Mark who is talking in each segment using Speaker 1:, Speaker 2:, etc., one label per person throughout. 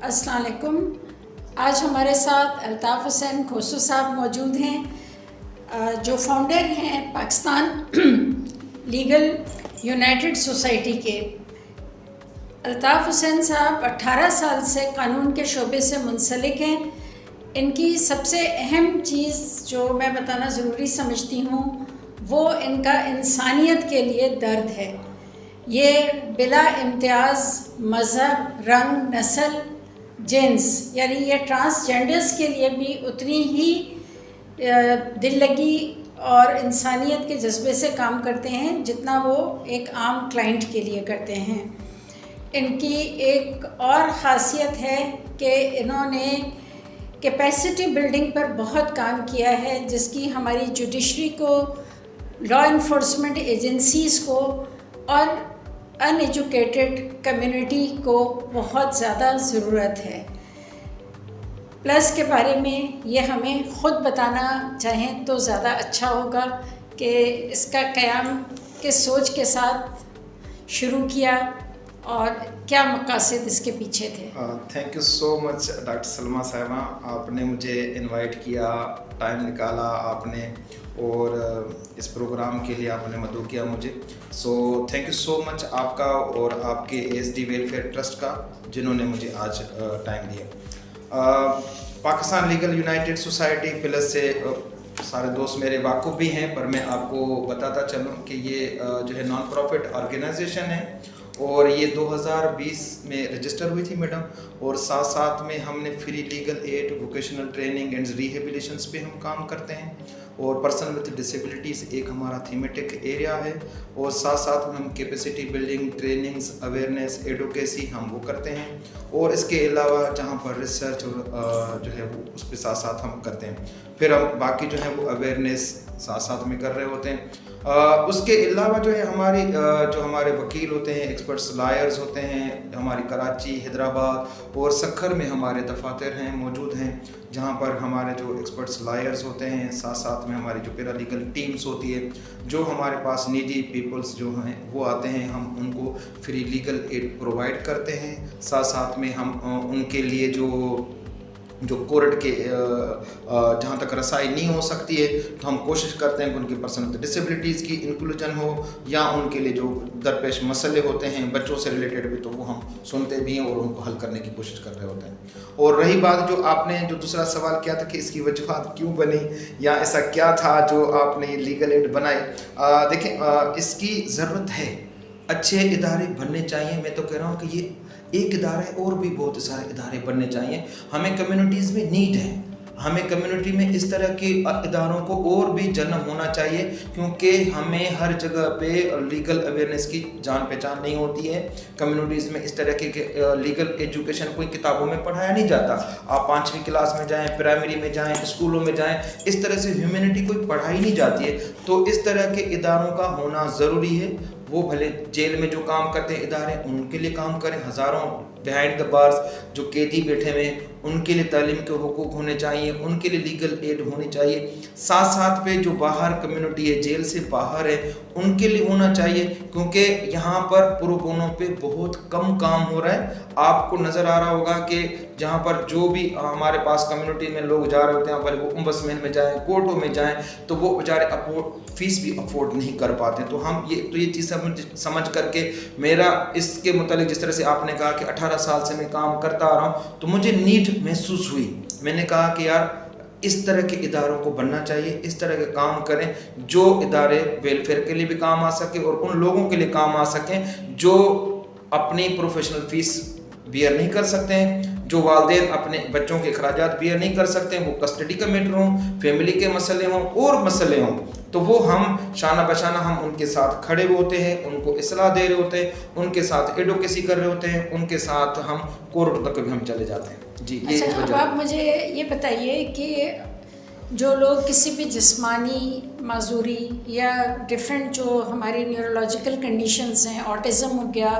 Speaker 1: अस्सलाम वालेकुम। आज हमारे साथ अल्ताफ़ हुसैन खोसू साहब मौजूद हैं, जो फाउंडर हैं पाकिस्तान लीगल यूनाइटेड सोसाइटी के। अल्ताफ़ हुसैन साहब 18 साल से कानून के शोबे से मुंसलिक हैं। इनकी सबसे अहम चीज़ जो मैं बताना ज़रूरी समझती हूँ वो इनका इंसानियत के लिए दर्द है। ये बिला इम्तियाज़ मज़हब, रंग, नस्ल, जेंस यानी ये ट्रांसजेंडर्स के लिए भी उतनी ही दिल लगी और इंसानियत के जज्बे से काम करते हैं जितना वो एक आम क्लाइंट के लिए करते हैं। इनकी एक और ख़ासियत है कि इन्होंने कैपेसिटी बिल्डिंग पर बहुत काम किया है, जिसकी हमारी जुडिशरी को, लॉ इन्फोर्समेंट एजेंसीज़ को और अनएजुकेटेड कम्युनिटी को बहुत ज़्यादा ज़रूरत है। प्लस के बारे में ये हमें ख़ुद बताना चाहें तो ज़्यादा अच्छा होगा कि इसका क़याम किस सोच के साथ शुरू किया और क्या मक़ासद इसके पीछे थे।
Speaker 2: Thank you so much doctor Salma साहिबा, आपने मुझे इनवाइट किया, टाइम निकाला आपने और इस प्रोग्राम के लिए आपने मदद किया मुझे। So thank you so much आपका और आपके एसडी वेलफेयर ट्रस्ट का, जिन्होंने मुझे आज टाइम दिया। Pakistan legal united society plus से सारे दोस्त मेरे वाकुफ़ भी हैं, पर मैं आपको बताता चलूँ कि ये जो है नॉन प्रॉफिट ऑर्गेनाइजेशन है और ये 2020 में रजिस्टर हुई थी मैडम। और साथ साथ में हमने free legal aid, vocational training and rehabilitations पे हम काम करते हैं और पर्सन विद डिसेबिलिटीज़ एक हमारा थीमेटिक एरिया है। और साथ साथ में हम capacity building, trainings, awareness, advocacy हम वो करते हैं। और इसके अलावा जहाँ पर रिसर्च और जो है वो उस पर साथ साथ हम करते हैं। फिर हम बाकी जो है वो अवेयरनेस साथ साथ में कर रहे होते हैं। उसके अलावा जो है जो हमारे वकील होते हैं, एक्सपर्ट्स लॉयर्स होते हैं, हमारी कराची, हैदराबाद और सक्खर में हमारे दफातर हैं मौजूद हैं, जहाँ पर हमारे जो एक्सपर्ट्स लॉयर्स होते हैं, साथ साथ में हमारी जो पैरालीगल टीम्स होती है, जो हमारे पास नीडी पीपल्स जो हैं वो आते हैं, हम उनको फ्री लीगल एड प्रोवाइड करते हैं। साथ साथ में हम उनके लिए जो कोर्ट के जहाँ तक रसाई नहीं हो सकती है तो हम कोशिश करते हैं कि उनकी पर्सन विद डिसेबिलिटीज़ की इंक्लूजन हो, या उनके लिए जो दरपेश मसले होते हैं बच्चों से रिलेटेड भी, तो वो हम सुनते भी हैं और उनको हल करने की कोशिश कर रहे होते हैं। और रही बात जो आपने जो दूसरा सवाल किया था कि इसकी वजूहत क्यों बनी या ऐसा क्या था जो आपने लीगल एड बनाए, देखें इसकी ज़रूरत है, अच्छे इदारे बनने चाहिए। मैं तो कह रहा हूँ कि ये एक इदारा है और भी बहुत सारे इदारे बनने चाहिए। हमें कम्युनिटीज़ में नीड है, हमें कम्युनिटी में इस तरह के इदारों को और भी जन्म होना चाहिए, क्योंकि हमें हर जगह पे लीगल अवेयरनेस की जान पहचान नहीं होती है। कम्युनिटीज़ में इस तरह के लीगल एजुकेशन कोई किताबों में पढ़ाया नहीं जाता। आप 5वीं क्लास में जाएं, प्राइमरी में जाएं, स्कूलों में जाएं, इस तरह से ह्यूमैनिटी कोई पढ़ाई नहीं जाती है। तो इस तरह के इदारों का होना ज़रूरी है। वो भले जेल में जो काम करते हैं इदारे, उनके लिए काम करें, हज़ारों बिहाइंड द बार्स जो कैदी बैठे हुए हैं उनके लिए तालीम के हुकूक होने चाहिए, उनके लिए लीगल एड होनी चाहिए। साथ साथ पे जो बाहर कम्युनिटी है, जेल से बाहर है, उनके लिए होना चाहिए, क्योंकि यहाँ पर प्रो बोनो पे बहुत कम काम हो रहा है। आपको नज़र आ रहा होगा कि जहाँ पर जो भी हमारे पास कम्युनिटी में लोग जा रहे होते हैं, भले वो ओम्बड्समैन में जाएँ, कोर्टों में जाएँ, तो वो बेचारे फीस भी अफोर्ड नहीं कर पाते। तो हम ये चीज़ समझ करके मेरा इसके मुतालिक, जिस तरह से आपने कहा कि 18 साल से मैं काम करता आ रहा हूँ, तो मुझे नीड महसूस हुई। मैंने कहा कि यार इस तरह के इदारों को बनना चाहिए, इस तरह के काम करें जो इदारे वेलफेयर के लिए भी काम आ सके और उन लोगों के लिए काम आ सकें जो अपनी प्रोफेशनल फीस बियर नहीं कर सकते हैं, जो वालिदैन अपने बच्चों के अखराजात बियर नहीं कर सकते हैं, वो कस्टडी का मैटर हों, फैमिली के मसले हों और मसले हों, तो वो हम शाना बशाना हम उनके साथ खड़े होते हैं, उनको इस्लाह दे रहे होते हैं, उनके साथ एडवोकेसी कर रहे होते हैं, उनके साथ हम कोर्ट तक भी हम चले जाते हैं। जी, ये
Speaker 1: अच्छा, अब आप मुझे ये बताइए कि जो लोग किसी भी जिस्मानी माजूरी या डिफरेंट जो हमारी न्यूरोलॉजिकल कंडीशंस हैं, ऑटिज़म हो गया,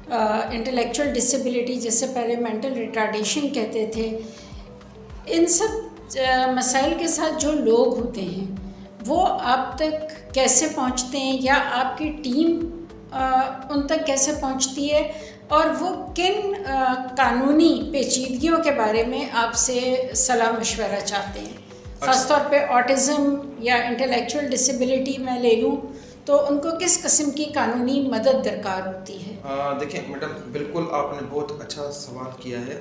Speaker 1: इंटेलेक्चुअल डिसेबिलिटी जैसे पहले मेंटल रिटार्डेशन कहते थे, इन सब मसाइल के साथ जो लोग होते हैं वो आप तक कैसे पहुंचते हैं, या आपकी टीम उन तक कैसे पहुंचती है और वो किन कानूनी पेचीदगियों के बारे में आपसे सलाह मशवरा चाहते हैं? ख़ासतौर पे ऑटिज़म या इंटेलेक्चुअल डिसेबिलिटी मैं ले लूँ तो उनको किस किस्म की कानूनी मदद दरकार होती है?
Speaker 2: देखिए मैडम, बिल्कुल आपने बहुत अच्छा सवाल किया है।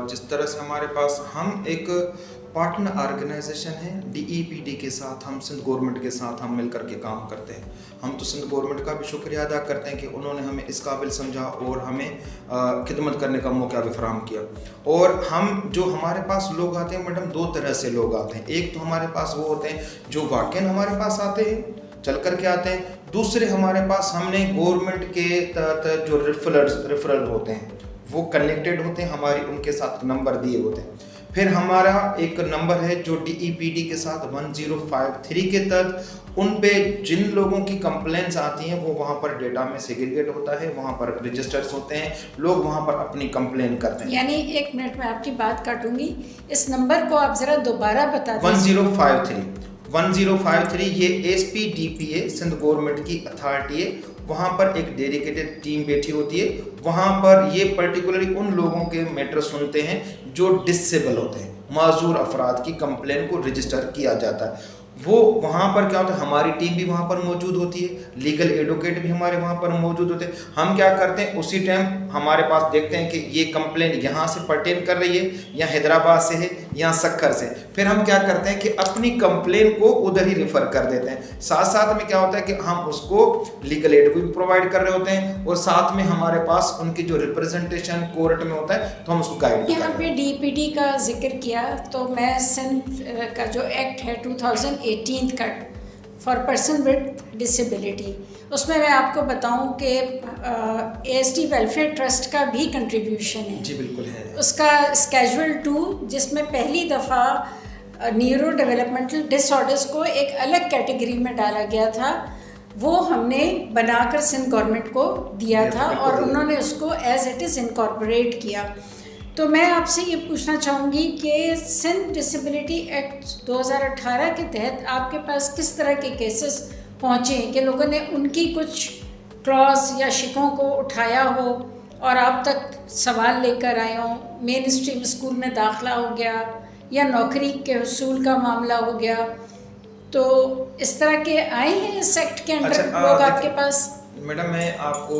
Speaker 2: जिस तरह से हमारे पास हम एक पार्टनर ऑर्गेनाइजेशन है DEPD के साथ, हम सिंध गवर्नमेंट के साथ हम मिलकर के काम करते हैं। हम तो सिंध गवर्नमेंट का भी शुक्रिया अदा करते हैं कि उन्होंने हमें इस काबिल समझा और हमें खिदमत करने का मौका भी फराहम किया। और हम जो हमारे पास लोग आते हैं मैडम, दो तरह से लोग आते हैं। एक तो हमारे पास वो होते हैं जो वाकई हमारे पास आते हैं, चल कर के आते हैं। दूसरे हमारे पास हमने गवर्नमेंट के तहत जो रेफरल होते हैं वो कनेक्टेड होते हैं, हमारी उनके साथ नंबर दिए होते हैं। फिर हमारा एक नंबर है जो DEPD के साथ 1053 के तहत उन पे जिन लोगों की कंप्लेंट्स आती हैं वो वहाँ पर डेटा में सेग्रीगेट होता है, वहाँ पर रजिस्टर्स होते हैं, लोग वहाँ पर अपनी कंप्लेन करते हैं।
Speaker 1: यानी 1 मिनट में आपकी बात काटूंगी, इस नंबर को आप ज़रा दोबारा बता दें।
Speaker 2: 1053 ये SPDPA सिंध गवर्नमेंट की अथॉरिटी है। वहाँ पर एक डेडिकेटेड टीम बैठी होती है। वहाँ पर ये पर्टिकुलरली उन लोगों के मैटर सुनते हैं जो डिसेबल होते हैं, माजूर अफराद की कंप्लेन को रजिस्टर किया जाता है। वो वहाँ पर क्या होता है, हमारी टीम भी वहाँ पर मौजूद होती है, लीगल एडवोकेट भी हमारे वहाँ पर मौजूद होते हैं। हम क्या करते हैं, उसी टाइम हमारे पास देखते हैं कि ये कंप्लेन यहाँ से पर्टेन कर रही है, या हैदराबाद से है, या सक्कर से। फिर हम क्या करते हैं कि अपनी कंप्लेन को उधर ही रेफर कर देते हैं। साथ साथ में क्या होता है कि हम उसको लीगल एड भी प्रोवाइड कर रहे होते हैं, और साथ में हमारे पास उनकी जो रिप्रेजेंटेशन कोर्ट में होता है तो हम उसको गाइड।
Speaker 1: यहाँ पे DEPD का जिक्र किया तो मैं सिंध का जो एक्ट है 2018 का फॉर पर्सन विद डिसेबिलिटी, उसमें मैं आपको बताऊं कि ASD वेलफेयर ट्रस्ट का भी कंट्रीब्यूशन है।
Speaker 2: जी बिल्कुल है।
Speaker 1: उसका स्केड्यूल 2 जिसमें पहली दफ़ा न्यूरो डेवलपमेंटल डिसऑर्डर्स को एक अलग कैटेगरी में डाला गया था, वो हमने बनाकर सिंध गवर्नमेंट को दिया था और उन्होंने उसको एज इट इज़ इनकॉर्पोरेट किया। तो मैं आपसे ये पूछना चाहूँगी कि सिंध डिसेबिलिटी एक्ट 2018 के तहत आपके पास किस तरह के केसेस पहुँचे हैं कि लोगों ने उनकी कुछ क्लॉज या शिकों को उठाया हो और आप तक सवाल लेकर आए हों, मेन स्ट्रीम स्कूल में दाखिला हो गया या नौकरी के हुसूल का मामला हो गया, तो इस तरह के आए हैं इस एक्ट के अंडर लोग आपके पास?
Speaker 2: मैडम मैं आपको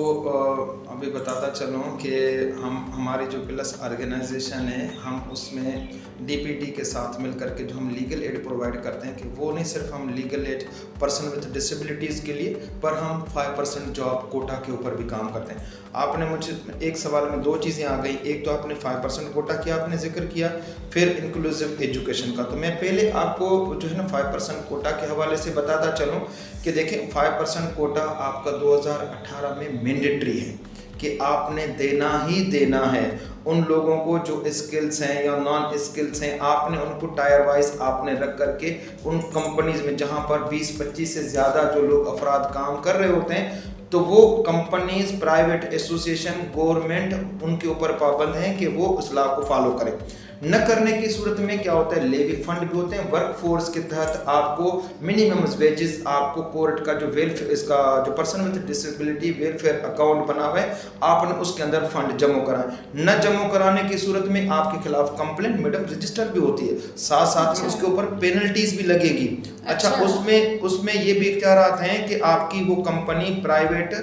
Speaker 2: अभी बताता चलूँ कि हमारी जो प्लस ऑर्गेनाइजेशन है, हम उसमें DPD के साथ मिलकर के जो हम लीगल एड प्रोवाइड करते हैं, कि वो नहीं सिर्फ हम legal aid person with disabilities के लिए, पर हम 5% जॉब कोटा के ऊपर भी काम करते हैं। आपने मुझे एक सवाल में दो चीज़ें आ गई, एक तो आपने 5% कोटा की आपने जिक्र किया, फिर इंक्लूसिव एजुकेशन का। तो मैं पहले आपको जो है ना 5% कोटा के हवाले से बताता चलूँ कि देखें 5% कोटा आपका 2018 में मैंडेटरी है कि आपने देना ही देना है उन लोगों को जो स्किल्स हैं या नॉन स्किल्स हैं। आपने उनको टायर वाइज आपने रख करके उन कंपनीज में जहां पर 20-25 से ज़्यादा जो लोग अफराद काम कर रहे होते हैं, तो वो कंपनीज, प्राइवेट एसोसिएशन, गवर्नमेंट उनके ऊपर पाबंद हैं कि वो उस लॉ को फॉलो करें। न करने की सूरत में क्या होता है, लेवी फंड भी होते हैं। वर्क फोर्स के तहत आपको मिनिमम वेजेस, आपको कोर्ट का जो वेलफेयर, इसका जो person with disability welfare account बना हुआ है, आपने उसके अंदर फंड जमा कराए। न जमा कराने की सूरत में आपके खिलाफ कंप्लेंट मैडम रजिस्टर भी होती है, साथ साथ में उसके ऊपर पेनल्टीज भी लगेगी। अच्छा, उसमें ये भी इख्तियारात हैं कि आपकी वो कंपनी प्राइवेट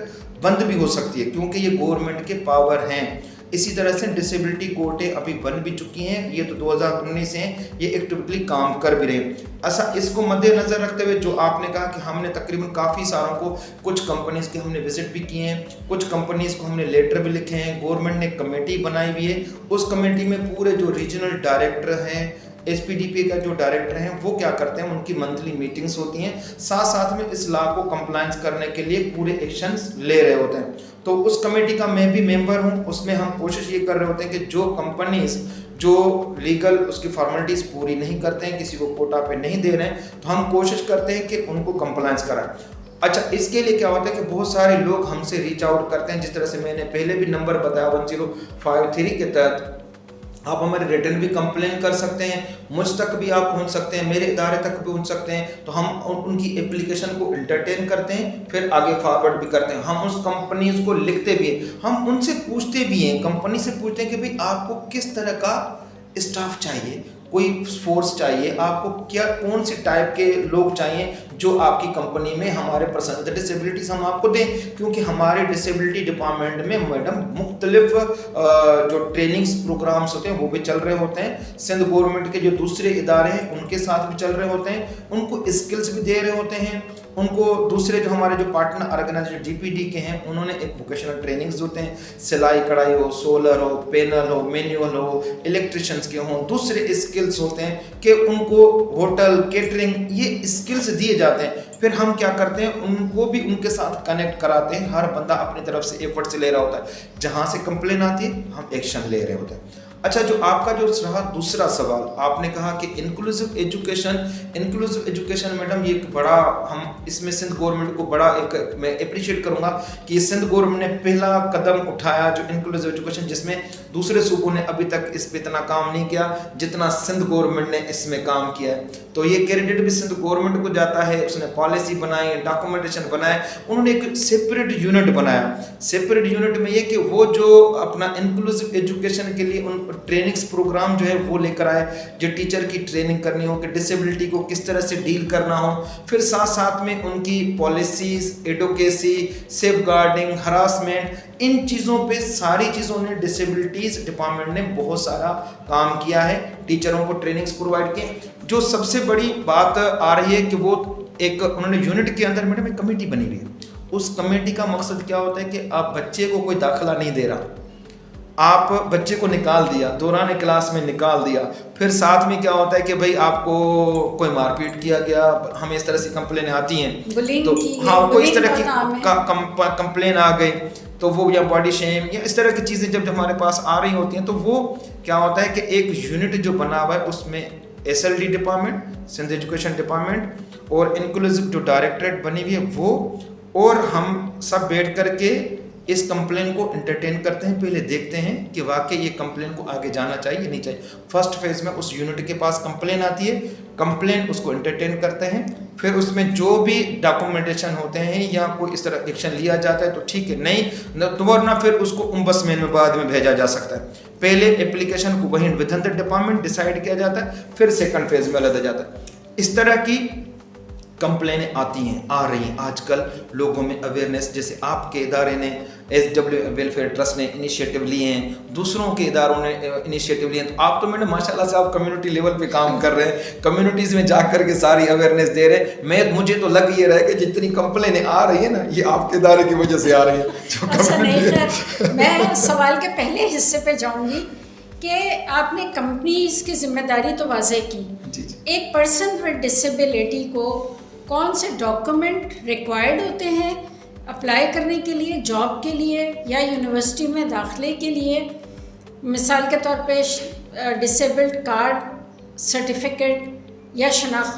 Speaker 2: बंद भी हो सकती है, क्योंकि ये गवर्नमेंट के पावर हैं। इसी तरह से डिसेबिलिटी कोर्टें अभी बन भी चुकी हैं, ये तो 2019 से हैं, ये एक्टिवली काम कर भी रहे हैं। अच्छा, इसको मद्देनज़र रखते हुए जो आपने कहा कि हमने तकरीबन काफ़ी सारों को, कुछ कंपनीज़ के हमने विजिट भी किए हैं, कुछ कंपनीज़ को हमने लेटर भी लिखे हैं। गवर्नमेंट ने कमेटी बनाई हुई है, उस कमेटी में पूरे जो रीजनल डायरेक्टर हैं, SPDPA का जो डायरेक्टर हैं, वो क्या करते हैं, उनकी मंथली मीटिंग्स होती हैं, साथ साथ में इस लॉ को कंप्लायंस करने के लिए पूरे एक्शंस ले रहे होते हैं। तो उस कमेटी का मैं भी मेंबर हूं। उसमें हम कोशिश ये कर रहे होते हैं कि जो कंपनीज जो लीगल उसकी फॉर्मेलिटीज़ पूरी नहीं करते हैं, किसी को कोटा पे नहीं दे रहे हैं, तो हम कोशिश करते हैं कि उनको कंप्लायंस कराएं। अच्छा, इसके लिए क्या होता है कि बहुत सारे लोग हमसे रीच आउट करते हैं, जिस तरह से मैंने पहले भी नंबर बताया 1053 के तहत आप हमारे रिटर्न भी कंप्लेन कर सकते हैं, मुझ तक भी आप पहुंच सकते हैं, मेरे इदारे तक भी पहुंच सकते हैं। तो हम उनकी एप्लीकेशन को एंटरटेन करते हैं, फिर आगे फॉरवर्ड भी करते हैं। हम उस कंपनीज को लिखते भी हैं, हम उनसे पूछते भी हैं, कंपनी से पूछते हैं कि भाई आपको किस तरह का स्टाफ चाहिए, कोई फोर्स चाहिए आपको, क्या कौन सी टाइप के लोग चाहिए जो आपकी कंपनी में हमारे पर्सन डिसेबिलिटीज हम आपको दें। क्योंकि हमारे डिसेबिलिटी डिपार्टमेंट में मैडम मुख्तलिफ जो ट्रेनिंग्स प्रोग्राम्स होते हैं वो भी चल रहे होते हैं। सिंध गवर्नमेंट के जो दूसरे इदारे हैं उनके साथ भी चल रहे होते हैं, उनको स्किल्स भी दे रहे होते हैं। उनको दूसरे जो हमारे जो पार्टनर ऑर्गेनाइजेशन DPD के हैं उन्होंने एक वोकेशनल ट्रेनिंग्स होते हैं, सिलाई कढ़ाई हो, सोलर हो, पैनल हो, मैनुअल हो, इलेक्ट्रिशियंस के हों, दूसरे स्किल्स होते हैं कि उनको होटल केटरिंग ये स्किल्स दिए जाते हैं। फिर हम क्या करते हैं, उनको भी उनके साथ कनेक्ट कराते हैं। हर बंदा अपनी तरफ से एफर्ट से ले रहा होता है, जहाँ से कंप्लेन आती है हम एक्शन ले रहे होते हैं। अच्छा, जो आपका जो रहा दूसरा सवाल, आपने कहा कि इंक्लूसिव एजुकेशन मैडम ये एक बड़ा, हम इसमें सिंध गवर्नमेंट को बड़ा एक मैं अप्रिशिएट करूंगा कि सिंध गवर्नमेंट ने पहला कदम उठाया जो इंक्लूसिव एजुकेशन, जिसमें दूसरे सूबों ने अभी तक इस पे इतना काम नहीं किया जितना सिंध गवर्नमेंट ने इसमें काम किया है। तो ये क्रेडिट भी सिंध गवर्नमेंट को जाता है। उसने पॉलिसी बनाई, डॉक्यूमेंटेशन बनाए, उन्होंने एक सेपरेट यूनिट बनाया। सेपरेट यूनिट में ये कि वो जो अपना इंक्लूसिव एजुकेशन के लिए उन ट्रेनिंग्स प्रोग्राम जो है वो लेकर आए, जो टीचर की ट्रेनिंग करनी हो कि डिसेबिलिटी को किस तरह से डील करना हो। फिर साथ साथ में उनकी policies, advocacy, safeguarding, harassment, इन चीज़ों पे सारी चीज़ों ने डिसेबिलिटीज डिपार्टमेंट ने बहुत सारा काम किया है, टीचरों को ट्रेनिंग्स प्रोवाइड किए। जो सबसे बड़ी बात आ रही है कि वो एक उन्होंने यूनिट के अंदर मैडम एक कमेटी बनी हुई है। उस कमेटी का मकसद क्या होता है कि आप बच्चे को कोई दाखिला नहीं दे रहा, आप बच्चे को निकाल दिया, दौरान क्लास में निकाल दिया। फिर साथ में क्या होता है कि भाई आपको कोई मारपीट किया गया, हमें इस तरह से कंप्लेन आती हैं, तो हाँ कोई इस तरह की कंप्लेन आ गई तो वो, या बॉडी शेम या इस तरह की चीज़ें जब हमारे पास आ रही होती हैं, तो वो क्या होता है कि एक यूनिट जो बना हुआ है उसमें SLD department, Sindh education department और इंक्लूसिव जो डायरेक्टरेट बनी हुई है वो, और हम सब बैठ करके इस कंप्लेन को एंटरटेन करते हैं। पहले देखते हैं कि वाकई ये कंप्लेन को आगे जाना चाहिए या नहीं चाहिए। फर्स्ट फेज में उस यूनिट के पास कंप्लेन आती है, कंप्लेन उसको एंटरटेन करते हैं, फिर उसमें जो भी डॉक्यूमेंटेशन होते हैं या कोई इस तरह एक्शन लिया जाता है तो ठीक है, नहीं तो वरना फिर उसको ओम्बड्समैन में बाद में भेजा जा सकता है। पहले एप्लीकेशन को वहीं with in the department decide किया जाता है, फिर सेकंड फेज में लगा जाता है। इस तरह की कंप्लेनें आती हैं, आ रही हैं आजकल लोगों में अवेयरनेस। जैसे आपके इदारे ने, SW वेलफेयर ट्रस्ट ने इनिशिएटिव लिए हैं, दूसरों के इदारों ने इनिशिएटिव लिए हैं। तो आप तो मैडम माशाल्लाह से आप कम्युनिटी लेवल पे काम कर रहे हैं, कम्युनिटीज़ में जा कर के सारी अवेयरनेस दे रहे हैं। मुझे तो लग ये रहा है कि जितनी कंप्लेनें आ रही है ना, ये आपके इदारे की वजह से आ रही है।
Speaker 1: अच्छा नहीं खैर, मैं सवाल के पहले हिस्से पे जाऊंगी कि आपने कंपनीज की जिम्मेदारी तो वाज़ेह की, एक पर्सन विद डिसेबिलिटी को कौन से डॉक्यूमेंट रिक्वायर्ड होते हैं अप्लाई करने के लिए, जॉब के लिए या यूनिवर्सिटी में दाखिले के लिए? मिसाल के तौर पे डिसेबल्ड कार्ड, सर्टिफिकेट या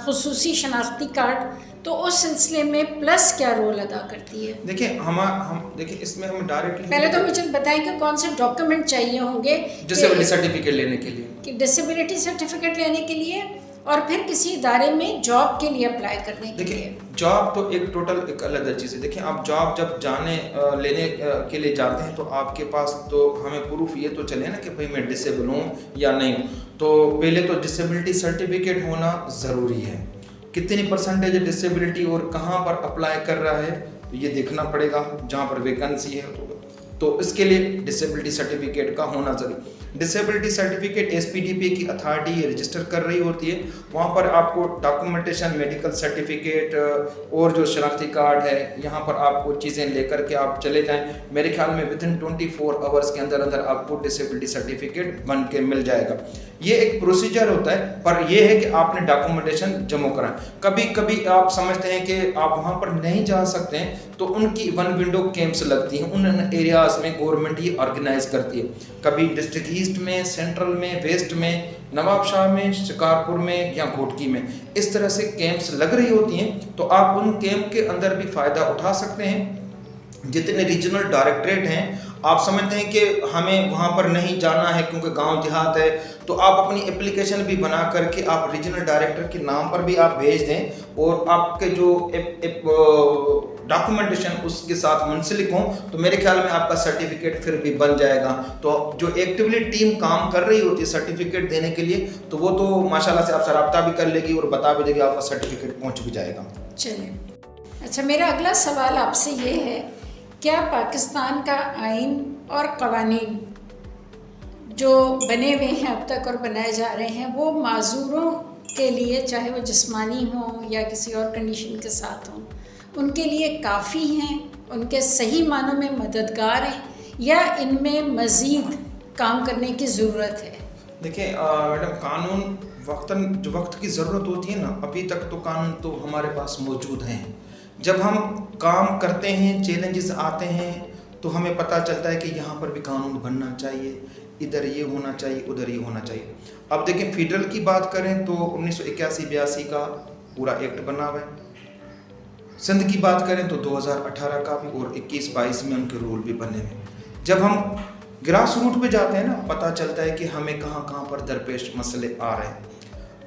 Speaker 1: खुसूसी शनाख्ती कार्ड, तो उस सिलसिले में प्लस क्या रोल अदा करती है?
Speaker 2: देखिए हम देखिए इसमें हम डायरेक्टली,
Speaker 1: पहले तो मुझे बताएं कि कौन से डॉक्यूमेंट चाहिए होंगे
Speaker 2: डिसेबिलिटी सर्टिफिकेट लेने के लिए,
Speaker 1: कि डिसेबिलिटी सर्टिफिकेट लेने के लिए, और फिर किसी इदारे में जॉब के लिए अप्लाई करने के लिए।
Speaker 2: जॉब तो एक टोटल एक अलग चीज़ है। देखिए आप जॉब जब लेने के लिए जाते हैं तो आपके पास तो हमें प्रूफ ये तो चले ना कि भाई मैं डिसेबल हूँ या नहीं हूँ। तो पहले तो डिसेबिलिटी सर्टिफिकेट होना ज़रूरी है, कितनी परसेंटेज डिसेबिलिटी और कहाँ पर अप्लाई कर रहा है तो ये देखना पड़ेगा, जहाँ पर वैकेंसी है तो इसके लिए डिसेबिलिटी सर्टिफिकेट का होना जरूरी। डिसेबिलिटी सर्टिफिकेट SPDP की अथॉरिटी रजिस्टर कर रही होती है, वहाँ पर आपको डॉक्यूमेंटेशन, मेडिकल सर्टिफिकेट और जो शनाख्ती कार्ड है, यहाँ पर आपको चीज़ें लेकर के आप चले जाएं। मेरे ख्याल में विद इन 24 आवर्स के अंदर अंदर आपको डिसेबिलिटी सर्टिफिकेट बन के मिल जाएगा। ये एक प्रोसीजर होता है, पर यह है कि आपने डॉक्यूमेंटेशन जमा कराएं। कभी कभी आप समझते हैं कि आप वहाँ पर नहीं जा सकते हैं तो उनकी वन विंडो कैंप्स लगती हैं, उन एरियाज में गवर्नमेंट ये ऑर्गेनाइज करती है। कभी डिस्ट्रिक्ट ईस्ट में, सेंट्रल में, वेस्ट में, नवाबशाह में, शिकारपुर में या घोटकी में, इस तरह से कैंप्स लग रही होती हैं। तो आप उन कैंप के अंदर भी फ़ायदा उठा सकते हैं। जितने रीजनल डायरेक्टरेट हैं आप समझते हैं कि हमें वहाँ पर नहीं जाना है क्योंकि गांव देहात है, तो आप अपनी एप्लीकेशन भी बना करके आप रीजनल डायरेक्टर के नाम पर भी आप भेज दें और आपके जो डॉक्यूमेंटेशन उसके साथ मुंसलिक हों, तो मेरे ख्याल में आपका सर्टिफिकेट फिर भी बन जाएगा। तो जो एक्टिवली टीम काम कर रही होती है सर्टिफिकेट देने के लिए, तो वो तो माशाल्लाह से आपसे रब्ता भी कर लेगी और बता भी देगी, आपका सर्टिफिकेट पहुँच भी जाएगा।
Speaker 1: चलिए, अच्छा, मेरा अगला सवाल आपसे ये है, क्या पाकिस्तान का आइन और कवानीन जो बने हुए हैं अब तक और बनाए जा रहे हैं, वो माजूरों के लिए, चाहे वो जिस्मानी हों या किसी और कंडीशन के साथ हों, उनके लिए काफ़ी हैं, उनके सही मानों में मददगार हैं, या इनमें मज़ीद काम करने की ज़रूरत है?
Speaker 2: देखिए मैडम, कानून जो वक्त की ज़रूरत होती है ना, अभी तक तो कानून तो हमारे पास मौजूद हैं। जब हम काम करते हैं, चैलेंजेस आते हैं, तो हमें पता चलता है कि यहाँ पर भी कानून बनना चाहिए, इधर ये होना चाहिए, उधर ये होना चाहिए। अब देखिए, फेडरल की बात करें तो 1981-82 का पूरा एक्ट बना हुआ है। सिंध की बात करें तो 2018 का भी, और 21-22 में उनके रूल भी बने हुए। जब हम ग्रास रूट पे जाते हैं ना, पता चलता है कि हमें कहाँ कहाँ पर दरपेश मसले आ रहे हैं।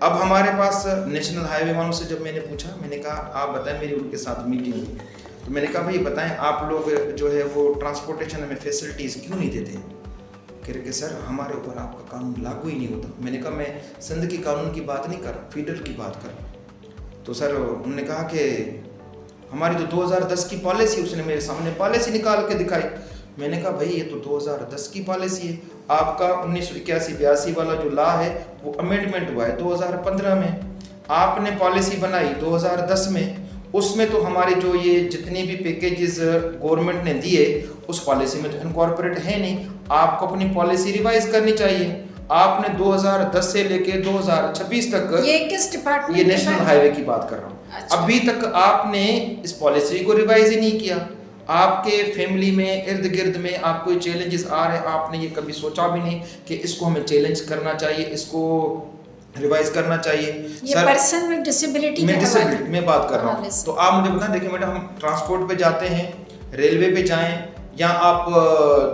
Speaker 2: अब हमारे पास नेशनल हाईवे वालों से जब मैंने पूछा, मैंने कहा आप बताएं, मेरी उनके साथ मीटिंग हुई, तो मैंने कहा भाई बताएं, आप लोग जो है वो ट्रांसपोर्टेशन में फैसिलिटीज़ क्यों नहीं देते? कह रहे कि सर हमारे ऊपर आपका कानून लागू ही नहीं होता। मैंने कहा मैं सिंध की कानून की बात नहीं कर रहा, फेडरल की बात कर रहा। तो सर उन्होंने कहा कि हमारी तो 2010 की पॉलिसी, उसने मेरे सामने पॉलिसी निकाल के दिखाई। मैंने कहा भाई ये तो 2010 की पॉलिसी है, आपका 1981-82 वाला जो लॉ है वो अमेंडमेंट हुआ है 2015 में, आपने पॉलिसी बनाई 2010 में, उसमें तो हमारे जो ये जितने भी पैकेजेस गवर्नमेंट ने दिए उस पॉलिसी में तो इनकॉर्पोरेट है नहीं। आपको अपनी पॉलिसी रिवाइज करनी चाहिए। आपने 2010 से लेके 2026 तक,
Speaker 1: ये किस डिपार्टमेंट?
Speaker 2: ये नेशनल हाईवे की बात कर रहा हूँ।
Speaker 1: अच्छा।
Speaker 2: अभी तक आपने इस पॉलिसी को रिवाइज ही नहीं किया। आपके फैमिली में, इर्द गिर्द में आप कोई चैलेंजेस आ रहे हैं, आपने ये कभी सोचा भी नहीं कि इसको हमें चैलेंज करना चाहिए, इसको रिवाइज करना चाहिए।
Speaker 1: ये पर्सन विद डिसेबिलिटी
Speaker 2: में बात कर रहा हूँ। तो आप मुझे बताएं, देखिए मैडम, हम ट्रांसपोर्ट पे जाते हैं, रेलवे पे जाएं, या आप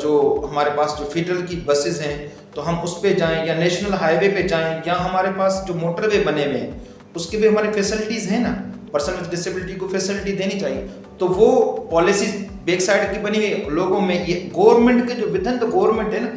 Speaker 2: जो हमारे पास जो फेडरल की बसेस हैं तो हम उस पे जाएं, या नेशनल हाईवे पे जाएं, या हमारे पास जो मोटरवे बने हुए हैं उसके भी हमारे फैसिलिटीज़ हैं ना, पर्सन विद डिसेबिलिटी को फैसिलिटी देनी चाहिए। तो वो पॉलिसी बैक साइड की बनी हुई लोगों में, ये गवर्नमेंट के जो विद इन द गवर्नमेंट है ना,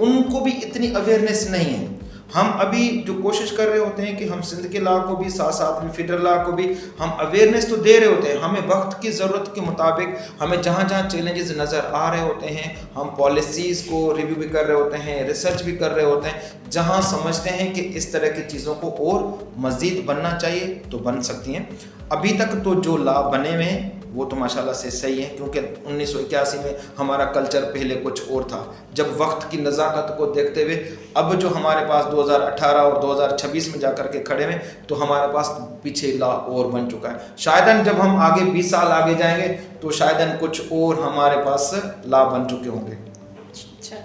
Speaker 2: उनको भी इतनी अवेयरनेस नहीं है। हम अभी जो कोशिश कर रहे होते हैं कि हम सिंध के लॉ को भी साथ साथ में फेडरल लॉ को भी हम अवेयरनेस तो दे रहे होते हैं। हमें वक्त की ज़रूरत के मुताबिक हमें जहाँ जहाँ चैलेंजेस नज़र आ रहे होते हैं, हम पॉलिसीज़ को रिव्यू भी कर रहे होते हैं, रिसर्च भी कर रहे होते हैं। जहाँ समझते हैं कि इस तरह की चीज़ों को और मज़ीद बनना चाहिए तो बन सकती हैं। अभी तक तो जो लॉ बने हुए हैं वो तो माशाल्लाह से सही है, क्योंकि 1981 में हमारा कल्चर पहले कुछ और था। जब वक्त की नज़ाकत को देखते हुए अब जो हमारे पास 2018 और 2026 में जाकर के खड़े हैं, तो हमारे पास पीछे लॉ और बन चुका है। शायद जब हम आगे 20 साल आगे जाएंगे तो शायद कुछ और हमारे पास लॉ बन चुके होंगे।
Speaker 1: अच्छा,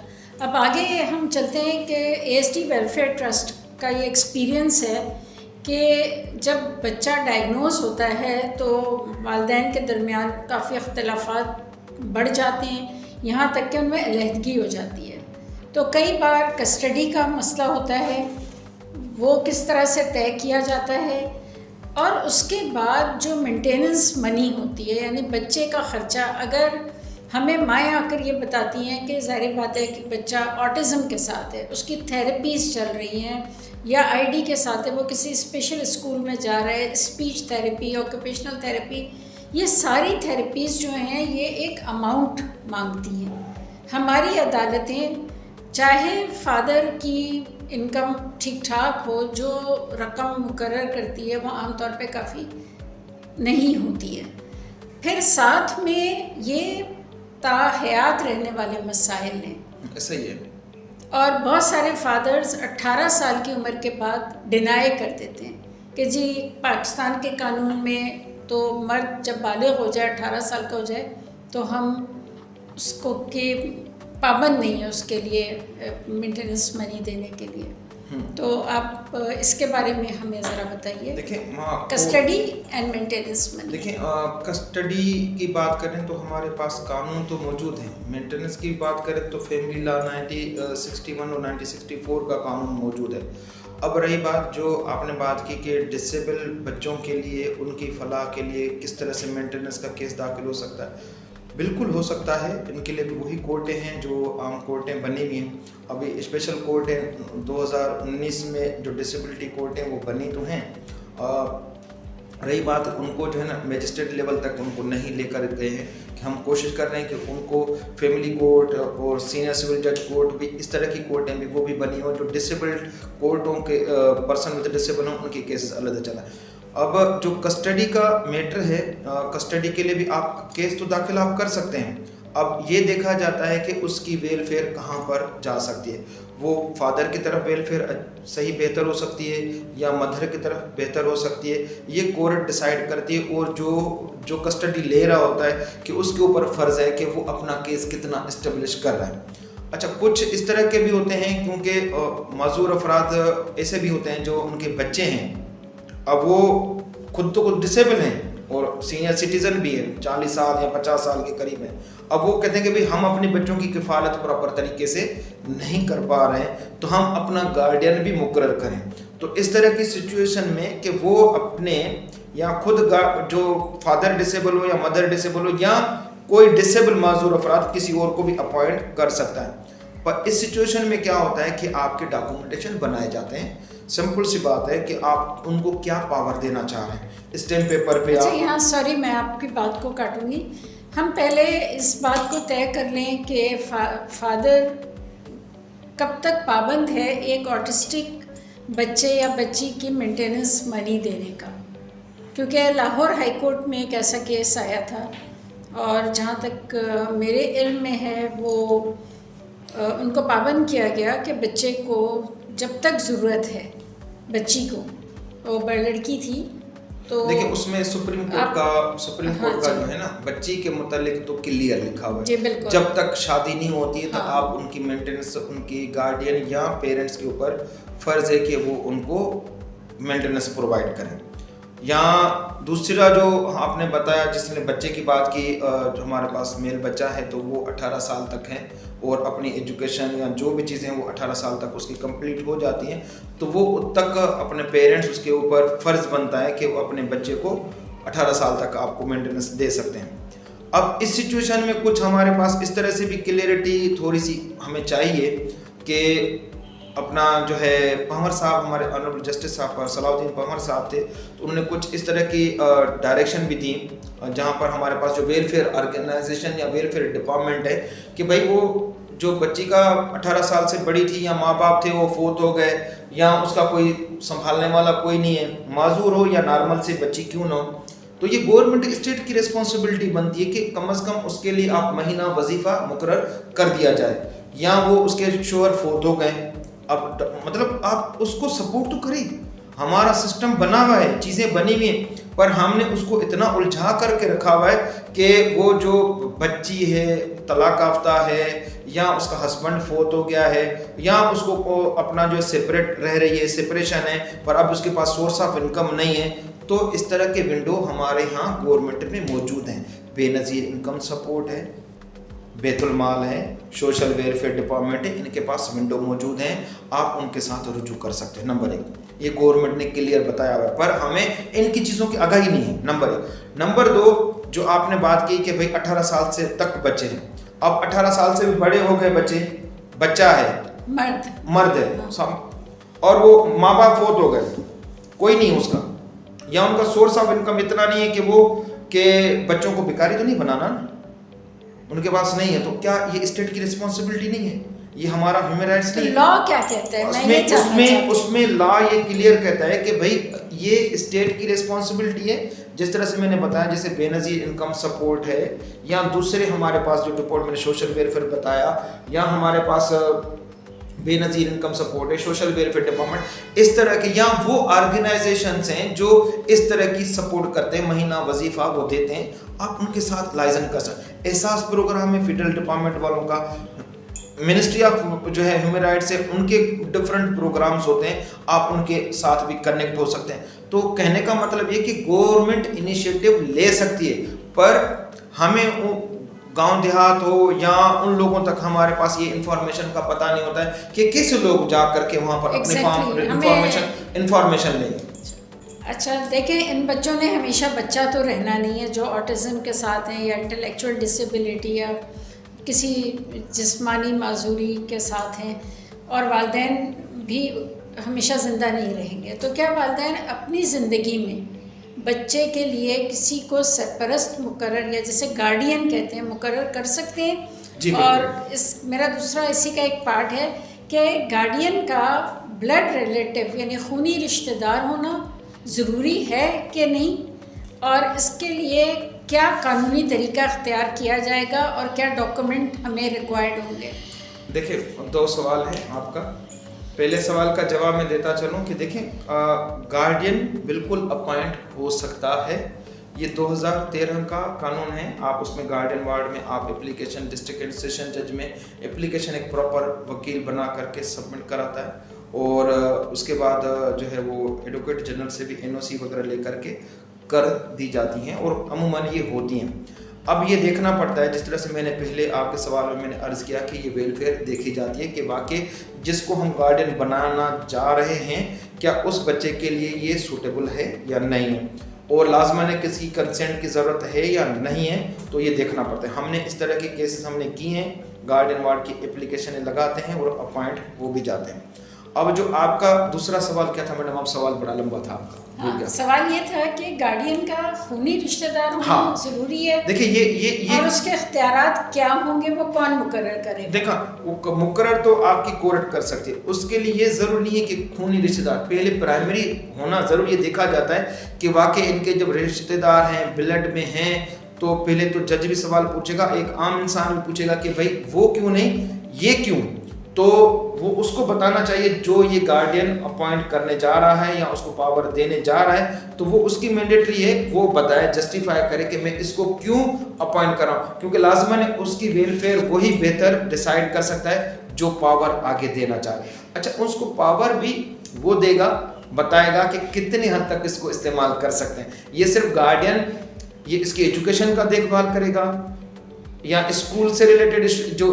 Speaker 1: अब आगे हम चलते हैं कि ASD वेलफेयर ट्रस्ट का ये एक्सपीरियंस है कि जब बच्चा डायग्नोज होता है तो वालिदैन के दरमियान काफ़ी अख्तिलाफ़ात बढ़ जाते हैं, यहाँ तक कि उनमें अलहदगी हो जाती है। तो कई बार कस्टडी का मसला होता है, वो किस तरह से तय किया जाता है, और उसके बाद जो मेंटेनेंस मनी होती है, यानी बच्चे का ख़र्चा, अगर हमें माएँ आकर ये बताती हैं कि ज़ाहिर बात है कि बच्चा ऑटिज़म के साथ है, उसकी थेरेपीज़ चल रही हैं, या ID के साथ है, वो किसी स्पेशल स्कूल में जा रहा है, स्पीच थेरेपी, ऑक्यूपेशनल थेरेपी, ये सारी थेरेपीज़ जो हैं ये एक अमाउंट मांगती हैं। हमारी अदालतें, चाहे फादर की इनकम ठीक ठाक हो, जो रकम मुकर्रर करती है वो आमतौर पे काफ़ी नहीं होती है। फिर साथ में ये ताहयात रहने वाले मसाइल हैं।
Speaker 2: सही है।
Speaker 1: और बहुत सारे फादर्स 18 साल की उम्र के बाद डिनाई कर देते हैं कि जी पाकिस्तान के कानून में तो मर्द जब बालिग हो जाए, 18 साल का हो जाए, तो हम उसको के पाबंद नहीं है उसके लिए मेंटेनेंस मनी देने के लिए। तो आप इसके बारे में हमें ज़रा बताइए।
Speaker 2: देखिए
Speaker 1: कस्टडी एंड मेंटेनेंस मनी।
Speaker 2: देखिए कस्टडी की बात करें तो हमारे पास कानून तो मौजूद है। मेंटेनेंस की बात करें तो फैमिली लॉ 1961 और 1964 का कानून मौजूद है। अब रही बात जो आपने बात की कि डिसेबल बच्चों के लिए उनकी फलाह के लिए किस तरह से मेंटेनेंस का केस दाखिल हो सकता है, बिल्कुल हो सकता है। इनके लिए भी वही कोर्टें हैं जो आम कोर्टें बनी हुई हैं। अभी स्पेशल कोर्ट है 2019 में जो डिसेबिलिटी कोर्ट हैं वो बनी तो हैं। रही बात उनको जो है ना मजिस्ट्रेट लेवल तक उनको नहीं लेकर गए हैं कि हम कोशिश कर रहे हैं कि उनको फैमिली कोर्ट और सीनियर सिविल जज कोर्ट भी इस तरह की कोर्टें भी वो भी बनी हो जो डिसेबल्ड कोर्टों के पर्सन विद डिसेबल हों उनके केसेस अलग चला। अब जो कस्टडी का मैटर है, कस्टडी के लिए भी आप केस तो दाखिल आप कर सकते हैं। अब ये देखा जाता है कि उसकी वेलफेयर कहाँ पर जा सकती है। वो फादर की तरफ वेलफेयर सही बेहतर हो सकती है या मदर की तरफ बेहतर हो सकती है, ये कोर्ट डिसाइड करती है। और जो कस्टडी ले रहा होता है कि उसके ऊपर फ़र्ज़ है कि वो अपना केस कितना इस्टेब्लिश कर रहा है। अच्छा, कुछ इस तरह के भी होते हैं क्योंकि माजूर अफराद ऐसे भी होते हैं जो उनके बच्चे हैं, अब वो खुद तो खुद डिसेबल हैं और सीनियर सिटीज़न भी है, 40 साल या 50 साल के करीब हैं। अब वो कहते हैं कि भाई हम अपने बच्चों की किफ़ालत प्रॉपर तरीके से नहीं कर पा रहे हैं तो हम अपना गार्डियन भी मुकर्रर करें। तो इस तरह की सिचुएशन में कि वो अपने या खुद जो फादर डिसेबल हो या मदर डिसेबल हो या कोई डिसेबल माजूर अफराद किसी और को भी अपॉइंट कर सकता है। पर इस सिचुएशन में क्या होता है कि आपके डॉक्यूमेंटेशन बनाए जाते हैं। सिंपल सी बात है कि आप उनको क्या पावर देना चाह रहे हैं स्टैम्प पेपर पे।
Speaker 1: अच्छा, यहाँ सॉरी मैं आपकी बात को काटूंगी। हम पहले इस बात को तय कर लें कि फादर कब तक पाबंद है एक ऑटिस्टिक बच्चे या बच्ची की मेंटेनेंस मनी देने का, क्योंकि लाहौर हाई कोर्ट में एक ऐसा केस आया था और जहाँ तक मेरे इल्म में है वो उनको पाबंद किया गया कि बच्चे को जब तक ज़रूरत है बच्ची को, वो लड़की थी तो
Speaker 2: देखिए उसमें सुप्रीम कोर्ट का जो है ना बच्ची के मुतालिक तो क्लियर लिखा हुआ है, जब तक शादी नहीं होती है तो आप उनकी मेंटेनेंस उनकी गार्डियन या पेरेंट्स के ऊपर फ़र्ज़ है कि वो उनको मेंटेनेंस प्रोवाइड करें। या दूसरा जो आपने बताया जिसने बच्चे की बात की, जो हमारे पास मेल बच्चा है तो वो 18 साल तक है और अपनी एजुकेशन या जो भी चीज़ें वो 18 साल तक उसकी कंप्लीट हो जाती हैं तो वो तक अपने पेरेंट्स उसके ऊपर फ़र्ज़ बनता है कि वो अपने बच्चे को 18 साल तक आपको मेंटेनेंस दे सकते हैं। अब इस सिचुएशन में कुछ हमारे पास इस तरह से भी क्लियरिटी थोड़ी सी हमें चाहिए कि अपना जो है पंवर साहब हमारे ऑनरेबल जस्टिस साहब सलाउद्दीन पंवर साहब थे तो उन्होंने कुछ इस तरह की डायरेक्शन भी दी जहाँ पर हमारे पास जो वेलफेयर ऑर्गेनाइजेशन या वेलफेयर डिपार्टमेंट है कि भाई वो जो बच्ची का 18 साल से बड़ी थी या माँ बाप थे वो फोत हो गए या उसका कोई संभालने वाला कोई नहीं है, माजूर हो या नॉर्मल से बच्ची क्यों ना हो, तो ये गवर्नमेंट स्टेट की रिस्पॉन्सिबिलिटी बनती है कि कम से कम उसके लिए आप महीना वजीफ़ा मुकर्रर कर दिया जाए। या वो उसके शोहर फोत हो गए, अब मतलब आप उसको सपोर्ट तो करें। हमारा सिस्टम बना हुआ है, चीज़ें बनी हुई हैं, पर हमने उसको इतना उलझा करके रखा हुआ है कि वो जो बच्ची है तलाक याफ्ता है या उसका हस्बैंड फोत हो गया है या उसको अपना जो सेपरेट रह रही है, सेपरेशन है, पर अब उसके पास सोर्स ऑफ इनकम नहीं है, तो इस तरह के विंडो हमारे यहाँ गवर्नमेंट में मौजूद हैं। बेनज़ीर इनकम सपोर्ट है, बैतुल माल है, सोशल वेलफेयर डिपार्टमेंट है, इनके पास विंडो मौजूद हैं, आप उनके साथ रुजू कर सकते हैं। नंबर 1 ये गवर्नमेंट ने क्लियर बताया हुआ है, पर हमें इनकी चीज़ों की आगाही नहीं है। नंबर 1। नंबर 2 जो आपने बात की कि भाई 18 साल से तक बच्चे हैं, अब 18 साल से भी बड़े हो गए बच्चे, बच्चा है मर्द है और वो माँ बाप फोत हो गए, कोई नहीं उसका या उनका सोर्स ऑफ इनकम इतना नहीं है कि वो के बच्चों को भिखारी तो नहीं बनाना ना, उनके पास नहीं है, तो क्या ये स्टेट की रिस्पॉन्सिबिलिटी नहीं है? ये हमारा ह्यूमन राइट्स नहीं है?
Speaker 1: लॉ क्या कहता है?
Speaker 2: उसमें लॉ ये क्लियर कहता है कि भाई ये स्टेट की रिस्पॉन्सिबिलिटी है। जिस तरह से मैंने बताया, जैसे बेनज़ीर इनकम सपोर्ट है या दूसरे हमारे पास जो डिपार्टमेंट सोशल वेलफेयर बताया या हमारे पास बेनज़ीर इनकम सपोर्ट है, सोशल वेलफेयर डिपार्टमेंट, इस तरह के या वो ऑर्गेनाइजेशंस हैं जो इस तरह की सपोर्ट करते हैं, महीना वजीफ़ा वो देते हैं, आप उनके साथ लाइजन कर सकते हैं। एहसास प्रोग्राम है फेडरल डिपार्टमेंट वालों का, मिनिस्ट्री ऑफ जो है ह्यूमन राइट्स है, उनके डिफरेंट प्रोग्राम्स होते हैं, आप उनके साथ भी कनेक्ट हो सकते हैं। तो कहने का मतलब ये कि गवर्नमेंट इनिशिएटिव ले सकती है, पर हमें गांव देहात हो या उन लोगों तक हमारे पास ये इंफॉर्मेशन का पता नहीं होता है कि किस लोग जा करके वहाँ पर अपनी इंफॉर्मेशन लें।
Speaker 1: अच्छा देखें, इन बच्चों ने हमेशा बच्चा तो रहना नहीं है, जो ऑटिज़म के साथ हैं या इंटेलेक्चुअल डिसेबिलिटी या किसी जिस्मानी माजूरी के साथ हैं, और वालिदैन भी हमेशा ज़िंदा नहीं रहेंगे। तो क्या वालिदैन अपनी ज़िंदगी में बच्चे के लिए किसी को सरपरस्त मुकर्रर या जैसे गार्डियन कहते हैं मुकर्रर कर सकते हैं?
Speaker 2: जी,
Speaker 1: और इस मेरा दूसरा इसी का एक पार्ट है कि गार्डियन का ब्लड रिलेटिव यानी खूनी रिश्तेदार होना ज़रूरी है कि नहीं, और इसके लिए क्या कानूनी तरीका अख्तियार किया जाएगा और क्या डॉक्यूमेंट हमें रिक्वायर्ड होंगे?
Speaker 2: देखिए, 2 सवाल हैं आपका। पहले सवाल का जवाब मैं देता चलूँ कि देखिए, गार्डियन बिल्कुल अपॉइंट हो सकता है। ये 2013 का कानून है। आप उसमें गार्डियन वार्ड में आप एप्लीकेशन डिस्ट्रिक्ट एंड सेशन जज में एप्लीकेशन एक प्रॉपर वकील बना करके सबमिट कराता है, और उसके बाद जो है वो एडवोकेट जनरल से भी NOC वगैरह लेकर के कर दी जाती हैं, और अमूमन ये होती हैं। अब ये देखना पड़ता है, जिस तरह से मैंने पहले आपके सवाल में मैंने अर्ज़ किया कि ये वेलफेयर देखी जाती है कि वाकई जिसको हम गार्डियन बनाना जा रहे हैं क्या उस बच्चे के लिए ये सूटेबल है या नहीं है, और लाजमन किसी कंसेंट की ज़रूरत है या नहीं है, तो ये देखना पड़ता है। हमने इस तरह के केसेस हमने किए हैं, गार्डियन वार्ड की एप्लीकेशन लगाते हैं और अपॉइंट हो भी जाते हैं। अब जो आपका दूसरा सवाल क्या था मैडम? आप सवाल बड़ा लंबा था आपका।
Speaker 1: हाँ, सवाल ये था कि गार्डियन का खूनी रिश्तेदार होना जरूरी है।
Speaker 2: देखिए ये
Speaker 1: और उसके इख्तियारात क्या होंगे, वो कौन मुकर्रर करेगा?
Speaker 2: देखा, वो मुकर्रर तो आपकी कोर्ट कर सकती है। उसके लिए ये जरूरी नहीं है कि खूनी रिश्तेदार, पहले प्राइमरी होना जरूरी है। देखा जाता है कि वाकई इनके जब रिश्तेदार हैं, ब्लड में हैं, तो पहले तो जज भी सवाल पूछेगा, एक आम इंसान भी पूछेगा कि भाई वो क्यों नहीं, ये क्यों, तो वो उसको बताना चाहिए जो ये गार्डियन अपॉइंट करने जा रहा है या उसको पावर देने जा रहा है, तो वो उसकी मैंडेटरी है वो बताए, जस्टिफाई करे कि मैं इसको क्यों अपॉइंट कर रहा हूँ, क्योंकि लाजमन है उसकी वेलफेयर वही बेहतर डिसाइड कर सकता है जो पावर आगे देना चाहे। अच्छा, उसको पावर भी वो देगा, बताएगा कि कितने हद तक इसको इस्तेमाल कर सकते हैं। ये सिर्फ गार्डियन ये इसकी एजुकेशन का देखभाल करेगा या स्कूल से रिलेटेड जो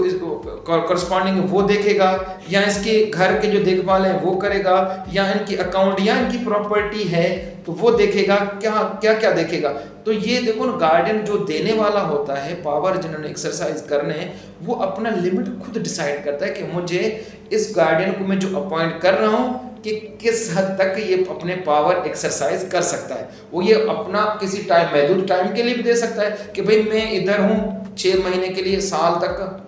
Speaker 2: करस्पॉन्डिंग वो देखेगा, या इसके घर के जो देखभाल है वो करेगा, या इनकी अकाउंट या इनकी प्रॉपर्टी है तो वो देखेगा, क्या देखेगा। तो ये देखो ना, गार्डियन जो देने वाला होता है, पावर जिन्होंने एक्सरसाइज करने हैं, वो अपना लिमिट खुद डिसाइड करता है कि मुझे इस गार्डियन को मैं जो अपॉइंट कर रहा हूँ कि किस हद तक ये अपने पावर एक्सरसाइज कर सकता है। वो ये अपना किसी टाइम महदूद टाइम के लिए भी दे सकता है कि भाई मैं इधर हूँ 6 महीने के लिए, साल तक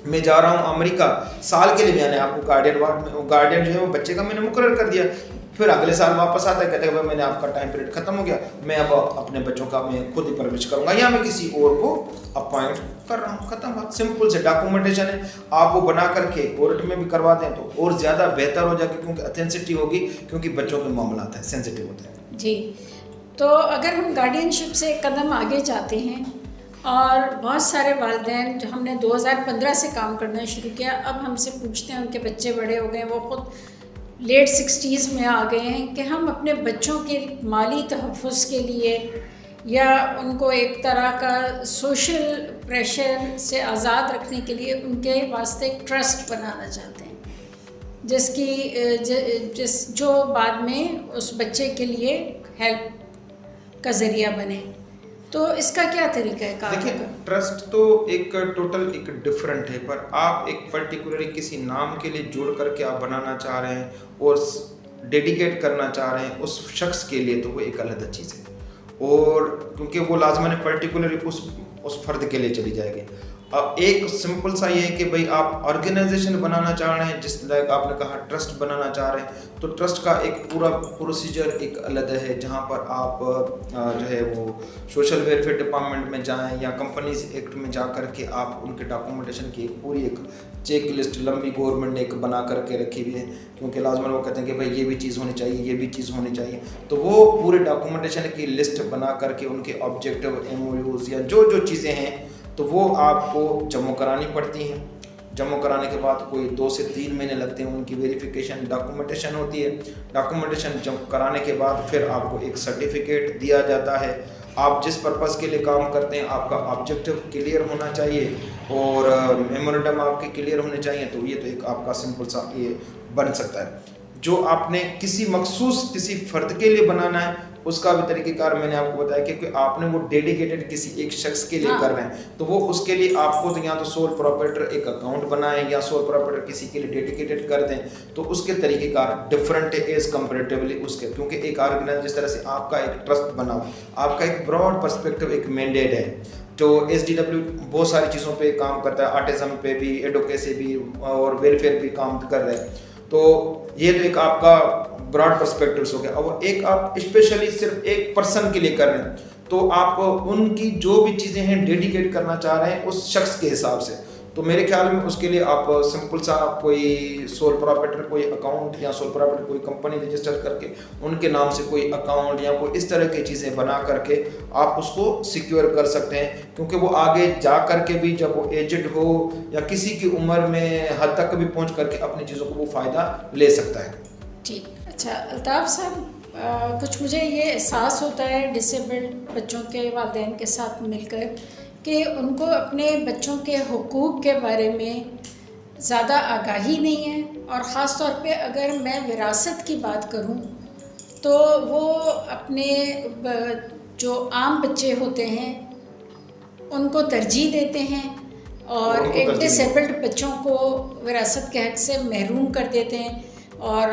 Speaker 2: मैं जा रहा हूँ अमेरिका, साल के लिए मैंने आपको गार्डियन वार्ड में गार्डियन जो है वो बच्चे का मैंने मुकर्रर कर दिया, फिर अगले साल वापस आता है, कहते हैं भाई मैंने आपका टाइम पीरियड खत्म हो गया, मैं अब अपने बच्चों का मैं खुद ही परवरिश करूंगा या मैं किसी और को अपॉइंट कर रहा हूँ, खत्म बात। सिंपल से डॉक्यूमेंटेशन है, आप वो बना करके कोर्ट में भी करवा दें तो और ज़्यादा बेहतर हो जाएगी, क्योंकि अथेंसिटी होगी, क्योंकि बच्चों के मामला है सेंसिटिव होते हैं।
Speaker 1: जी, तो अगर हम गार्डियनशिप से एक कदम आगे जाते हैं, और बहुत सारे वालिदैन जो हमने 2015 से काम करना शुरू किया, अब हमसे पूछते हैं, उनके बच्चे बड़े हो गए, वो खुद लेट 60s में आ गए हैं, कि हम अपने बच्चों के माली तहफ़्फ़ुज़ के लिए या उनको एक तरह का सोशल प्रेशर से आज़ाद रखने के लिए उनके वास्ते एक ट्रस्ट बनाना चाहते हैं, जो बाद में उस बच्चे के लिए हेल्प का ज़रिया बने। तो इसका क्या तरीका है?
Speaker 2: देखिए, ट्रस्ट तो एक टोटल एक डिफरेंट है, पर आप एक पर्टिकुलरली किसी नाम के लिए जोड़ करके आप बनाना चाह रहे हैं और डेडिकेट करना चाह रहे हैं उस शख्स के लिए, तो वो एक अलग चीज़ है, और क्योंकि वो लाजमन पर्टिकुलरली उस फर्द के लिए चली जाएगी। अब एक सिंपल सा ये है कि भाई आप ऑर्गेनाइजेशन बनाना चाह रहे हैं, जिस लाइक आपने कहा ट्रस्ट बनाना चाह रहे हैं, तो ट्रस्ट का एक पूरा प्रोसीजर एक अलग है, जहां पर आप जो है वो सोशल वेलफेयर डिपार्टमेंट में जाएं या कंपनीज एक्ट में जा कर के आप उनके डॉक्यूमेंटेशन की पूरी एक चेक लिस्ट लंबी गवर्नमेंट ने एक बना करके रखी हुई है, क्योंकि लाजमन वो कहते हैं कि भाई ये भी चीज़ होनी चाहिए, ये भी चीज़ होनी चाहिए, तो वो पूरे डॉक्यूमेंटेशन की लिस्ट बना करके उनके ऑब्जेक्टिव MOUs या जो चीज़ें हैं तो वो आपको जमा करानी पड़ती हैं। जमा कराने के बाद कोई 2 से 3 महीने लगते हैं, उनकी वेरिफिकेशन डॉक्यूमेंटेशन होती है। डॉक्यूमेंटेशन जमा कराने के बाद फिर आपको एक सर्टिफिकेट दिया जाता है। आप जिस पर्पज़ के लिए काम करते हैं आपका ऑब्जेक्टिव क्लियर होना चाहिए और मेमोरेंडम आपके क्लियर होने चाहिए, तो ये तो एक आपका सिंपल सा ये बन सकता है। जो आपने किसी मखसूस किसी फ़र्द के लिए बनाना है उसका भी तरीक़ेकार मैंने आपको बताया, क्योंकि आपने वो डेडिकेटेड किसी एक शख्स के लिए कर रहे हैं, तो वो उसके लिए आपको तो या तो सोल प्रोप्राइटर एक अकाउंट बनाएं या सोल प्रोप्राइटर किसी के लिए डेडिकेटेड कर दें, तो उसके तरीक़ेकार डिफरेंट है एज कंपेरेटिवली उसके, क्योंकि एक ऑर्गेनाइजेशन जिस तरह से आपका एक ट्रस्ट बना हो, आपका एक ब्रॉड पर्सपेक्टिव एक मैंडेट है। तो SDW बहुत सारी चीज़ों पे काम करता है, आर्टिज़म पे भी, एडवोकेसी भी और वेलफेयर भी काम कर रहे हैं। तो ये तो एक आपका ब्रॉड पर्सपेक्टिव्स हो गया। और एक आप स्पेशली सिर्फ एक पर्सन के लिए कर रहे हैं, तो आप उनकी जो भी चीज़ें हैं डेडिकेट करना चाह रहे हैं उस शख्स के हिसाब से, तो मेरे ख्याल में उसके लिए आप सिंपल सा कोई सोल प्रोप्राइटर कोई अकाउंट या सोल प्रोप्राइटर कोई कंपनी रजिस्टर करके उनके नाम से कोई अकाउंट या कोई इस तरह की चीज़ें बना करके आप उसको सिक्योर कर सकते हैं, क्योंकि वो आगे जा करके भी जब वो एजड हो या किसी की उम्र में हद तक भी पहुंच करके अपनी चीज़ों को वो फ़ायदा ले सकता है।
Speaker 1: ठीक, अच्छा अल्ताफ़ साहब, कुछ मुझे ये एहसास होता है डिसेबल्ड बच्चों के वालिदैन के साथ मिलकर कि उनको अपने बच्चों के हुकूक के बारे में ज़्यादा आगाही नहीं है, और ख़ास तौर पे अगर मैं विरासत की बात करूं तो वो अपने जो आम बच्चे होते हैं उनको तरजीह देते हैं और एक डिसेबल्ड बच्चों को विरासत के हक़ से महरूम कर देते हैं, और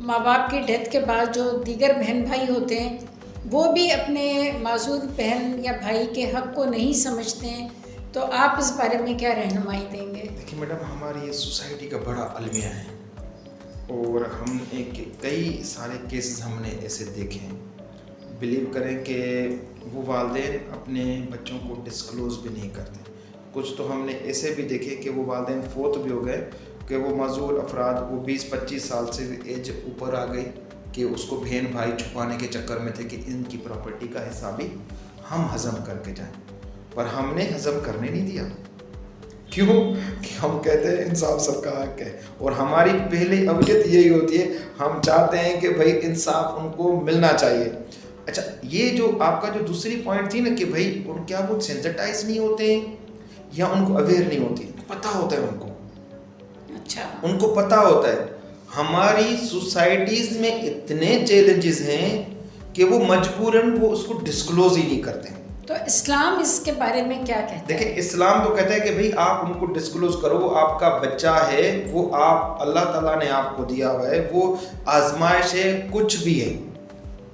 Speaker 1: माँ बाप की डेथ के बाद जो दीगर बहन भाई होते हैं वो भी अपने मासूर बहन या भाई के हक़ को नहीं समझते हैं। तो आप इस बारे में क्या रहनुमाई देंगे?
Speaker 2: देखिए मैडम, हमारी ये सोसाइटी का बड़ा अलमिया है और हम कई सारे केसेस हमने ऐसे देखे हैं। बिलीव करें कि वो वालिदैन अपने बच्चों को डिस्क्लोज़ भी नहीं करते। कुछ तो हमने ऐसे भी देखे कि वो वालिदैन फोत भी हो गए कि वो माजूर अफराद वो 20-25 साल से एज ऊपर आ गई कि उसको बहन भाई छुपाने के चक्कर में थे कि इनकी प्रॉपर्टी का हिस्सा भी हम हज़म करके जाएं, पर हमने हज़म करने नहीं दिया। क्यों? कि हम कहते हैं इंसाफ सबका हक है, और हमारी पहली अवलियत यही होती है, हम चाहते हैं कि भाई इंसाफ उनको मिलना चाहिए। अच्छा, ये जो आपका जो दूसरी पॉइंट थी ना कि भाई क्या वो सेंसिटाइज नहीं होते या उनको अवेयर नहीं होती? पता होता है उनको।
Speaker 1: अच्छा,
Speaker 2: उनको पता होता है। हमारी सोसाइटीज़ में इतने चैलेंजेस हैं कि वो मजबूरन वो उसको डिस्क्लोज ही नहीं करते।
Speaker 1: तो इस्लाम इसके बारे में क्या कहता है?
Speaker 2: देखिए, इस्लाम तो कहता है कि भाई आप उनको डिस्क्लोज करो, वो आपका बच्चा है, वो आप अल्लाह ताला ने आपको दिया हुआ है, वो आजमाइश है, कुछ भी है,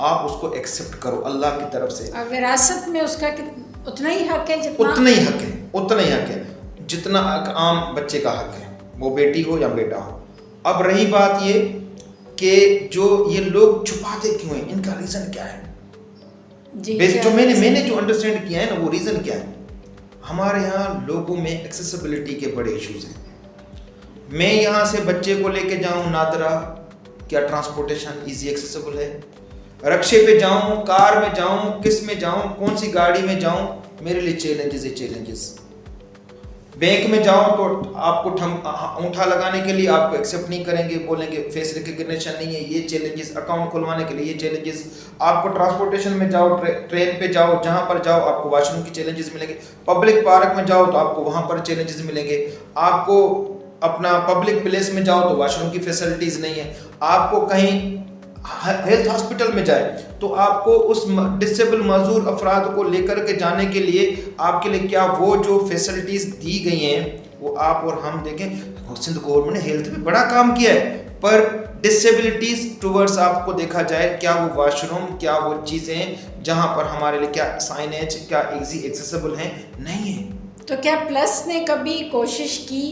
Speaker 2: आप उसको एक्सेप्ट करो अल्लाह की तरफ से।
Speaker 1: और विरासत में उसका उतना ही हक है जितना
Speaker 2: उतना ही हक है, उतना ही हक है जितना आम बच्चे का हक है, वो बेटी हो या बेटा हो। अब रही बात ये कि जो ये लोग छुपाते क्यों हैं, इनका रीज़न क्या है? जो मैंने जो अंडरस्टैंड किया है ना, वो रीज़न क्या है? हमारे यहाँ लोगों में एक्सेसिबिलिटी के बड़े इश्यूज हैं। मैं यहाँ से बच्चे को लेके जाऊँ नादरा, क्या ट्रांसपोर्टेशन इजी एक्सेसिबल है? रक्शे पे जाऊँ, कार में जाऊँ, किस में जाऊँ, कौन सी गाड़ी में जाऊँ, मेरे लिए चैलेंजेस है चैलेंजेस। बैंक में जाओ तो आपको अंगूठा लगाने के लिए आपको एक्सेप्ट नहीं करेंगे, बोलेंगे फेस रिकग्निशन नहीं है, ये चैलेंजेस। अकाउंट खुलवाने के लिए ये चैलेंजेस। आपको ट्रांसपोर्टेशन में जाओ, ट्रेन पे जाओ, जहाँ पर जाओ आपको वॉशरूम की चैलेंजेस मिलेंगे। पब्लिक पार्क में जाओ तो आपको वहाँ पर चैलेंजेस मिलेंगे। आपको अपना पब्लिक प्लेस में जाओ तो वॉशरूम की फैसिलिटीज़ नहीं है। आपको कहीं हेल्थ हॉस्पिटल में जाए तो आपको उस डिसेबल माजूर अफराद को लेकर के जाने के लिए आपके लिए क्या वो जो फैसिलिटीज़ दी गई हैं वो आप और हम देखें। सिंध गवर्नमेंट ने हेल्थ पे बड़ा काम किया है, पर डिसेबिलिटीज़ टूवर्ड्स आपको देखा जाए, क्या वो वॉशरूम, क्या वो चीज़ें जहाँ पर हमारे लिए क्या साइनेज, क्या इजी एक्सेसिबल हैं? नहीं है।
Speaker 1: तो क्या प्लस ने कभी कोशिश की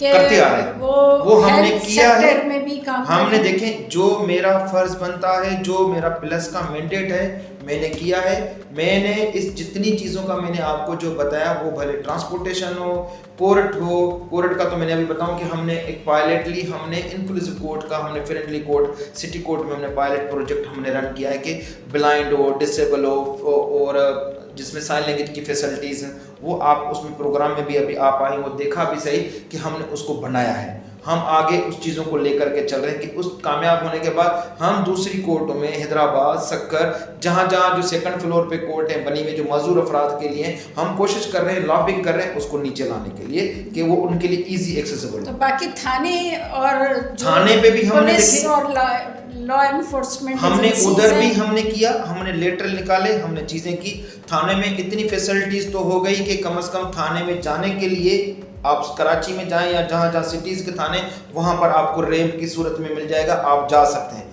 Speaker 2: करते आ रहे हैं, वो हमने किया है,
Speaker 1: में भी काम
Speaker 2: हमने देखें जो मेरा फर्ज बनता है, जो मेरा प्लस का मैंडेट है, मैंने किया है। मैंने इस जितनी चीज़ों का मैंने आपको जो बताया, वो भले ट्रांसपोर्टेशन हो, कोर्ट का तो मैंने अभी बताऊं कि हमने एक पायलटली हमने इंक्लूसिव कोर्ट का, हमने फ्रेंडली कोर्ट, सिटी कोर्ट में हमने पायलट प्रोजेक्ट हमने रन किया है कि ब्लाइंड हो, डिसेबल हो और जिसमें साइन लैंग्वेज की फैसिलिटीज़ हैं, वो आप उसमें प्रोग्राम में भी अभी आप आए वो देखा भी सही कि हमने उसको बनाया है। हम आगे उस चीज़ों को लेकर के चल रहे हैं कि उस कामयाब होने के बाद हम दूसरी कोर्टों में हैदराबाद, सक्कर, जहाँ जहाँ जो सेकंड फ्लोर पे कोर्ट है बनी हुई जो मजदूर अफराद के लिए, हम कोशिश कर रहे हैं, लॉबिंग कर रहे हैं उसको नीचे लाने के लिए कि वो उनके लिए ईजी एक्सेसिबल।
Speaker 1: तो बाकी थाने और
Speaker 2: थाने पे भी हमने
Speaker 1: पुलिस और लॉ एनफोर्समेंट
Speaker 2: हमने उधर भी हमने किया, हमने लेटर निकाले, हमने चीज़ें की। थाने में इतनी फैसिलिटीज़ तो हो गई कि कम से कम थाने में जाने के लिए आप कराची में जाएं या जहाँ जहाँ सिटीज़ के थाने, वहाँ पर आपको रैंप की सूरत में मिल जाएगा, आप जा सकते हैं।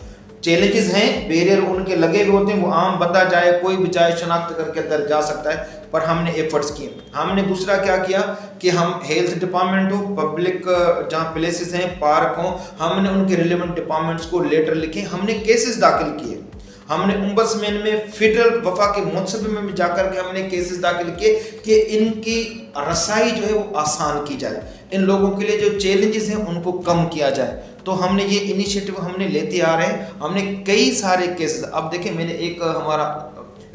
Speaker 2: चैलेंजेस हैं, बैरियर उनके लगे हुए होते हैं, वो आम बंदा जाए, कोई भी जाए शनाख्त करके अंदर जा सकता है, पर हमने एफर्ट्स किए। हमने दूसरा क्या किया कि हम हेल्थ डिपार्टमेंट हो, पब्लिक जहाँ प्लेसेस हैं, पार्क हो, हमने उनके रिलेवेंट डिपार्टमेंट्स को लेटर लिखे, हमने केसेस दाखिल किए। हमने ओम्बड्समैन में फेडरल वफा के मुंसब में जाकर के हमने केसेस दाखिल किए कि इनकी रसाई जो है वो आसान की जाए, इन लोगों के लिए जो चैलेंजेस हैं उनको कम किया जाए। तो हमने ये इनिशिएटिव हमने लेते आ रहे हैं। हमने कई सारे केसेस, अब देखें मैंने एक हमारा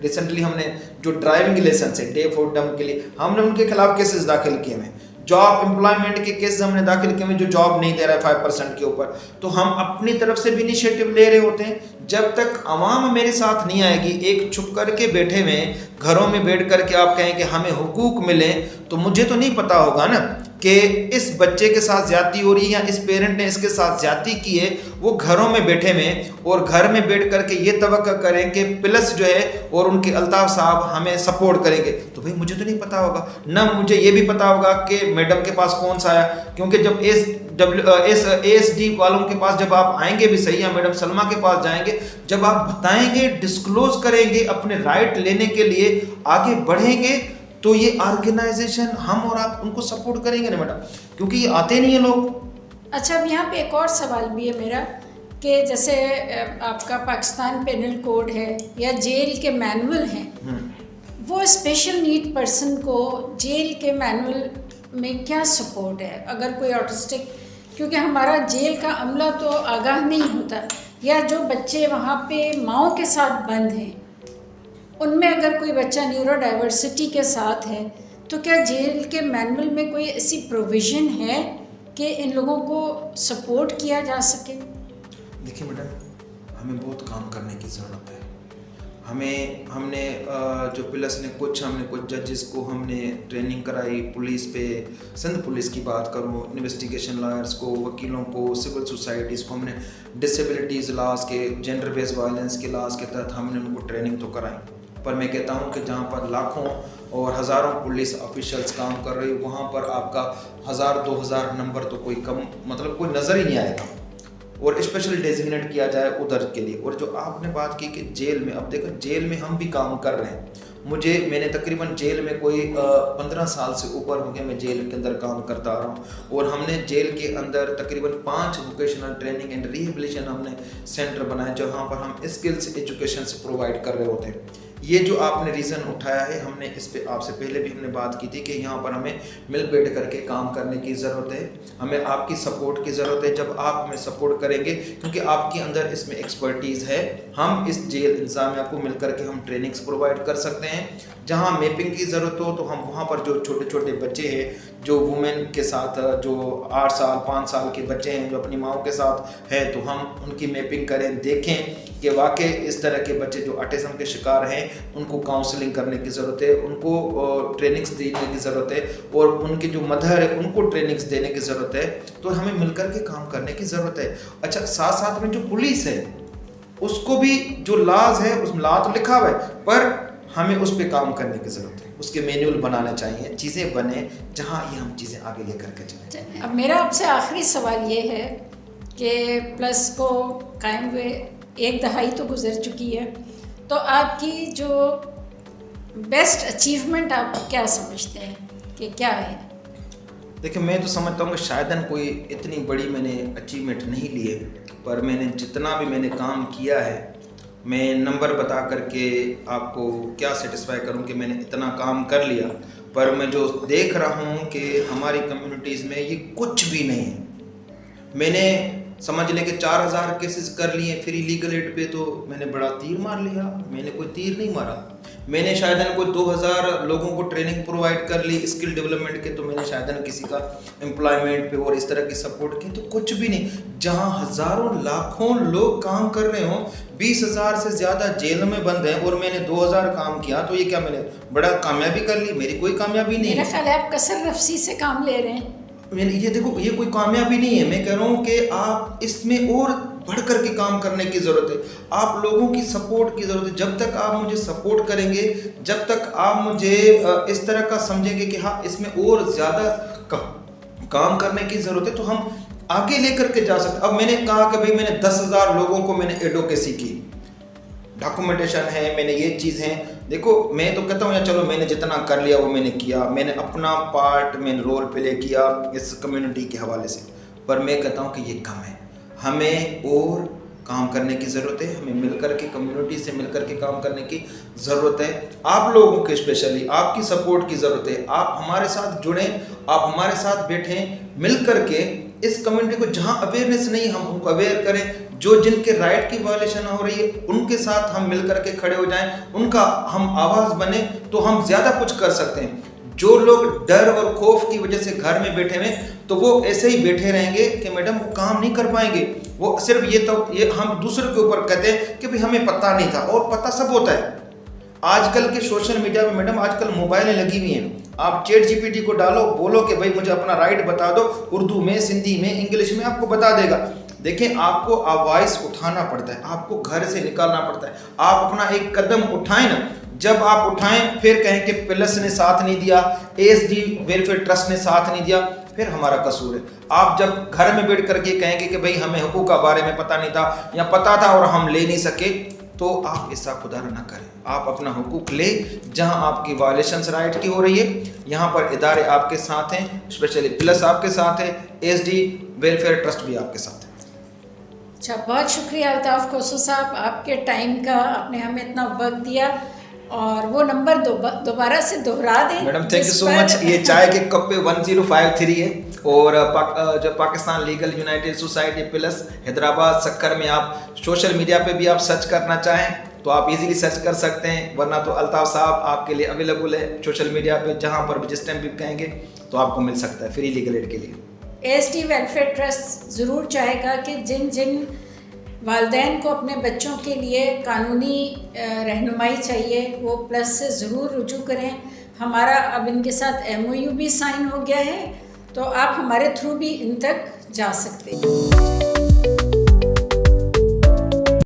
Speaker 2: रिसेंटली हमने जो ड्राइविंग लाइसेंस है डेफ और डम के लिए, हमने उनके खिलाफ केसेस दाखिल किए हैं। जॉब एम्प्लॉयमेंट के केसेस हमने दाखिल किए हैं जो जॉब नहीं दे रहा है 5% के ऊपर। तो हम अपनी तरफ से भी इनिशिएटिव ले रहे होते हैं। जब तक आवाम मेरे साथ नहीं आएगी, एक छुप करके बैठे हुए घरों में बैठ करके आप कहें कि हमें हुकूक मिले, तो मुझे तो नहीं पता होगा ना कि इस बच्चे के साथ ज्यादती हो रही है या इस पेरेंट ने इसके साथ ज्यादती की है। वो घरों में बैठे में और घर में बैठ करके ये तवक्का करें कि प्लस जो है और उनके अल्ताफ साहब हमें सपोर्ट करेंगे, तो भाई मुझे तो नहीं पता होगा ना, मुझे ये भी पता होगा कि मैडम के पास कौन सा आया। क्योंकि जब ASD वालों के पास जब आप आएंगे भी सही, या मैडम सलमा के पास जाएंगे, जब आप बताएंगे, डिस्क्लोज करेंगे, अपने राइट लेने के लिए आगे बढ़ेंगे, तो ये ऑर्गेनाइजेशन हम और आप उनको सपोर्ट करेंगे ना मैडम, क्योंकि ये आते नहीं है लोग।
Speaker 1: अच्छा, अब यहाँ पे एक और सवाल भी है मेरा कि जैसे आपका पाकिस्तान पेनल कोड है या जेल के मैनुअल हैं, वो स्पेशल नीड पर्सन को जेल के मैनुअल में क्या सपोर्ट है? अगर कोई ऑटिस्टिक, क्योंकि हमारा जेल का अमला तो आगाह नहीं होता, या जो बच्चे वहाँ पे माओ के साथ बंद हैं उनमें अगर कोई बच्चा न्यूरो डाइवर्सिटी के साथ है, तो क्या जेल के मैनुअल में कोई ऐसी प्रोविज़न है कि इन लोगों को सपोर्ट किया जा सके?
Speaker 2: देखिए मैडम, हमें बहुत काम करने की ज़रूरत है। हमने जो प्लस ने हमने कुछ जजेस को हमने ट्रेनिंग कराई, पुलिस पे, सिंध पुलिस की बात करूँ, इन्वेस्टिगेशन लॉयर्स को, वकीलों को, सिविल सोसाइटीज़ को हमने डिसेबिलिटीज़ लॉज के, जेंडर बेस्ड वायलेंस के लॉज के तहत हमने उनको ट्रेनिंग तो कराई। पर मैं कहता हूँ कि जहाँ पर लाखों और हज़ारों पुलिस ऑफिशियल्स काम कर रही, वहाँ पर आपका 1000-2000 नंबर तो कोई कम, मतलब कोई नज़र ही नहीं आएगा, और स्पेशल डेजिग्नेट किया जाए उधर के लिए। और जो आपने बात की कि जेल में, अब देखो जेल में हम भी काम कर रहे हैं। मैंने तकरीबन जेल में कोई 15 साल से ऊपर हो गया मैं जेल के अंदर काम करता आ रहा हूँ, और हमने जेल के अंदर तकरीबन 5 वोकेशनल ट्रेनिंग एंड रिहेबिलिटेशन हमने सेंटर बनाए, जहाँ पर हम स्किल्स एजुकेशन से प्रोवाइड कर रहे होते हैं। ये जो आपने रीज़न उठाया है, हमने इस पे आपसे पहले भी हमने बात की थी कि यहाँ पर हमें मिल बैठ करके काम करने की ज़रूरत है, हमें आपकी सपोर्ट की ज़रूरत है। जब आप हमें सपोर्ट करेंगे, क्योंकि आपके अंदर इसमें एक्सपर्टीज़ है, हम इस जेल इंतज़ामिया को मिल करके हम ट्रेनिंग्स प्रोवाइड कर सकते हैं। जहाँ मैपिंग की ज़रूरत हो तो हम वहाँ पर जो छोटे छोटे बच्चे हैं, जो वुमेन के साथ, जो 8 साल 5 साल के बच्चे हैं जो अपनी माओ के साथ हैं, तो हम उनकी मैपिंग करें, देखें कि वाकई इस तरह के बच्चे जो ऑटिज्म के शिकार हैं उनको काउंसलिंग करने की ज़रूरत है, उनको ट्रेनिंग्स देने की ज़रूरत है, और उनके जो मदर है उनको ट्रेनिंग्स देने की ज़रूरत है। तो हमें मिलकर के काम करने की ज़रूरत है। अच्छा, साथ साथ में जो पुलिस है उसको भी जो लॉज है, उस लॉ तो लिखा हुआ है, पर हमें उस पर काम करने की ज़रूरत है, उसके मैनुअल बनाने चाहिए, चीज़ें बने जहाँ ये हम चीज़ें आगे लेकर के चलें।
Speaker 1: अब मेरा आपसे आखिरी सवाल ये है कि प्लस को कायम हुए 1 दहाई तो गुजर चुकी है, तो आपकी जो बेस्ट अचीवमेंट आप क्या समझते हैं कि क्या है?
Speaker 2: देखिए, मैं तो समझता हूँ कि शायद कोई इतनी बड़ी मैंने अचीवमेंट नहीं ली है, पर मैंने जितना भी मैंने काम किया है, मैं नंबर बता करके आपको क्या सेटिस्फाई करूं कि मैंने इतना काम कर लिया। पर मैं जो देख रहा हूं कि हमारी कम्युनिटीज़ में ये कुछ भी नहीं है। मैंने समझ लें कि 4000 केसेस कर लिए, फिर लीगल एड पे तो मैंने बड़ा तीर मार लिया। मैंने कोई तीर नहीं मारा, मैंने शायद कोई 2000 लोगों को ट्रेनिंग प्रोवाइड कर ली स्किल डेवलपमेंट के, तो मैंने शायद किसी का एम्प्लॉयमेंट पे और इस तरह की सपोर्ट की, तो कुछ भी नहीं। जहां हजारों लाखों लोग काम कर रहे हो, 20,000 से ज़्यादा जेल में बंद हैं और मैंने 2000 काम किया, तो ये क्या मैंने बड़ा कामयाबी कर ली? मेरी कोई कामयाबी नहीं
Speaker 1: मेरा
Speaker 2: है।
Speaker 1: ख्याल है आप कसर नफसी से काम ले रहे हैं।
Speaker 2: मैंने ये देखो, ये कोई कामयाबी नहीं है। मैं कह रहा हूँ कि आप इसमें और बढ़ कर के काम करने की ज़रूरत है, आप लोगों की सपोर्ट की ज़रूरत है। जब तक आप मुझे सपोर्ट करेंगे, जब तक आप मुझे इस तरह का समझेंगे कि हाँ इसमें और ज़्यादा काम करने की ज़रूरत है, तो हम आगे लेकर के जा सकते। अब मैंने कहा कि भाई मैंने 10,000 लोगों को मैंने एडवोकेसी की, डॉक्यूमेंटेशन है, मैंने ये चीज़ है। देखो मैं तो कहता हूँ यार चलो मैंने जितना कर लिया वो मैंने किया, मैंने अपना पार्ट मैंने रोल प्ले किया इस कम्युनिटी के हवाले से, पर मैं कहता हूँ कि ये कम है। हमें और काम करने की ज़रूरत है, हमें मिलकर के कम्युनिटी से मिलकर के काम करने की ज़रूरत है। आप लोगों के स्पेशली आपकी सपोर्ट की ज़रूरत है। आप हमारे साथ जुड़ें, आप हमारे साथ बैठें, मिल कर के इस कम्युनिटी को, जहाँ अवेयरनेस नहीं हम उनको अवेयर करें, जो जिनके राइट की वायलेशन हो रही है उनके साथ हम मिल कर के खड़े हो जाएं, उनका हम आवाज़ बने, तो हम ज़्यादा कुछ कर सकते हैं। जो लोग डर और खौफ की वजह से घर में बैठे हुए, तो वो ऐसे ही बैठे रहेंगे कि मैडम वो काम नहीं कर पाएंगे। वो सिर्फ ये हम दूसरे के ऊपर कहते हैं कि भाई हमें पता नहीं था, और पता सब होता है। आजकल के सोशल मीडिया में मैडम आजकल मोबाइलें लगी हुई हैं, आप चैट जीपीटी को डालो, बोलो कि भाई मुझे अपना राइट बता दो, उर्दू में, सिंधी में, इंग्लिश में आपको बता देगा। देखिए आपको आवाज़ उठाना पड़ता है, आपको घर से निकालना पड़ता है। आप अपना एक कदम उठाएं ना, जब आप उठाएं फिर कहें कि प्लस ने साथ नहीं दिया, एसडी वेलफेयर ट्रस्ट ने साथ नहीं दिया, फिर हमारा कसूर है। आप जब घर में बैठ करके कहेंगे कि भाई हमें हुकूक के बारे में पता नहीं था या पता था और हम ले नहीं सके, तो आप ऐसा खुदा ना करें। आप अपना हुकूक ले, जहां आपकी वायलेशंस राइट की हो रही है, यहाँ पर इदारे आपके साथ हैं, स्पेशली प्लस आपके साथ है, एसडी वेलफेयर ट्रस्ट भी आपके साथ है।
Speaker 1: अच्छा, बहुत शुक्रिया अल्ताफ़ खोसू साहब, आपके टाइम का आपने हमें इतना वक्त दिया, और वो नंबर दोबारा से दोहरा दें।
Speaker 2: Madam thank you so much. ये चाय के कप पे 1053 है, और जो Pakistan legal united society plus Hyderabad Sukkur में आप सोशल मीडिया पे भी आप सर्च करना चाहें तो आप इजीली सर्च कर सकते हैं, वरना तो अल्ताफ़ साहब आपके लिए अवेलेबल है सोशल मीडिया पे, जहाँ पर भी जिस टाइम भी कहेंगे तो आपको मिल सकता है फ्री लीगल एड के लिए।
Speaker 1: एसडी वेलफेयर ट्रस्ट ज़रूर चाहेगा कि जिन जिन वालिदैन को अपने बच्चों के लिए कानूनी रहनुमाई चाहिए वो प्लस से ज़रूर रुजू करें। हमारा अब इनके साथ MOU भी साइन हो गया है, तो आप हमारे थ्रू भी इन तक जा सकते हैं।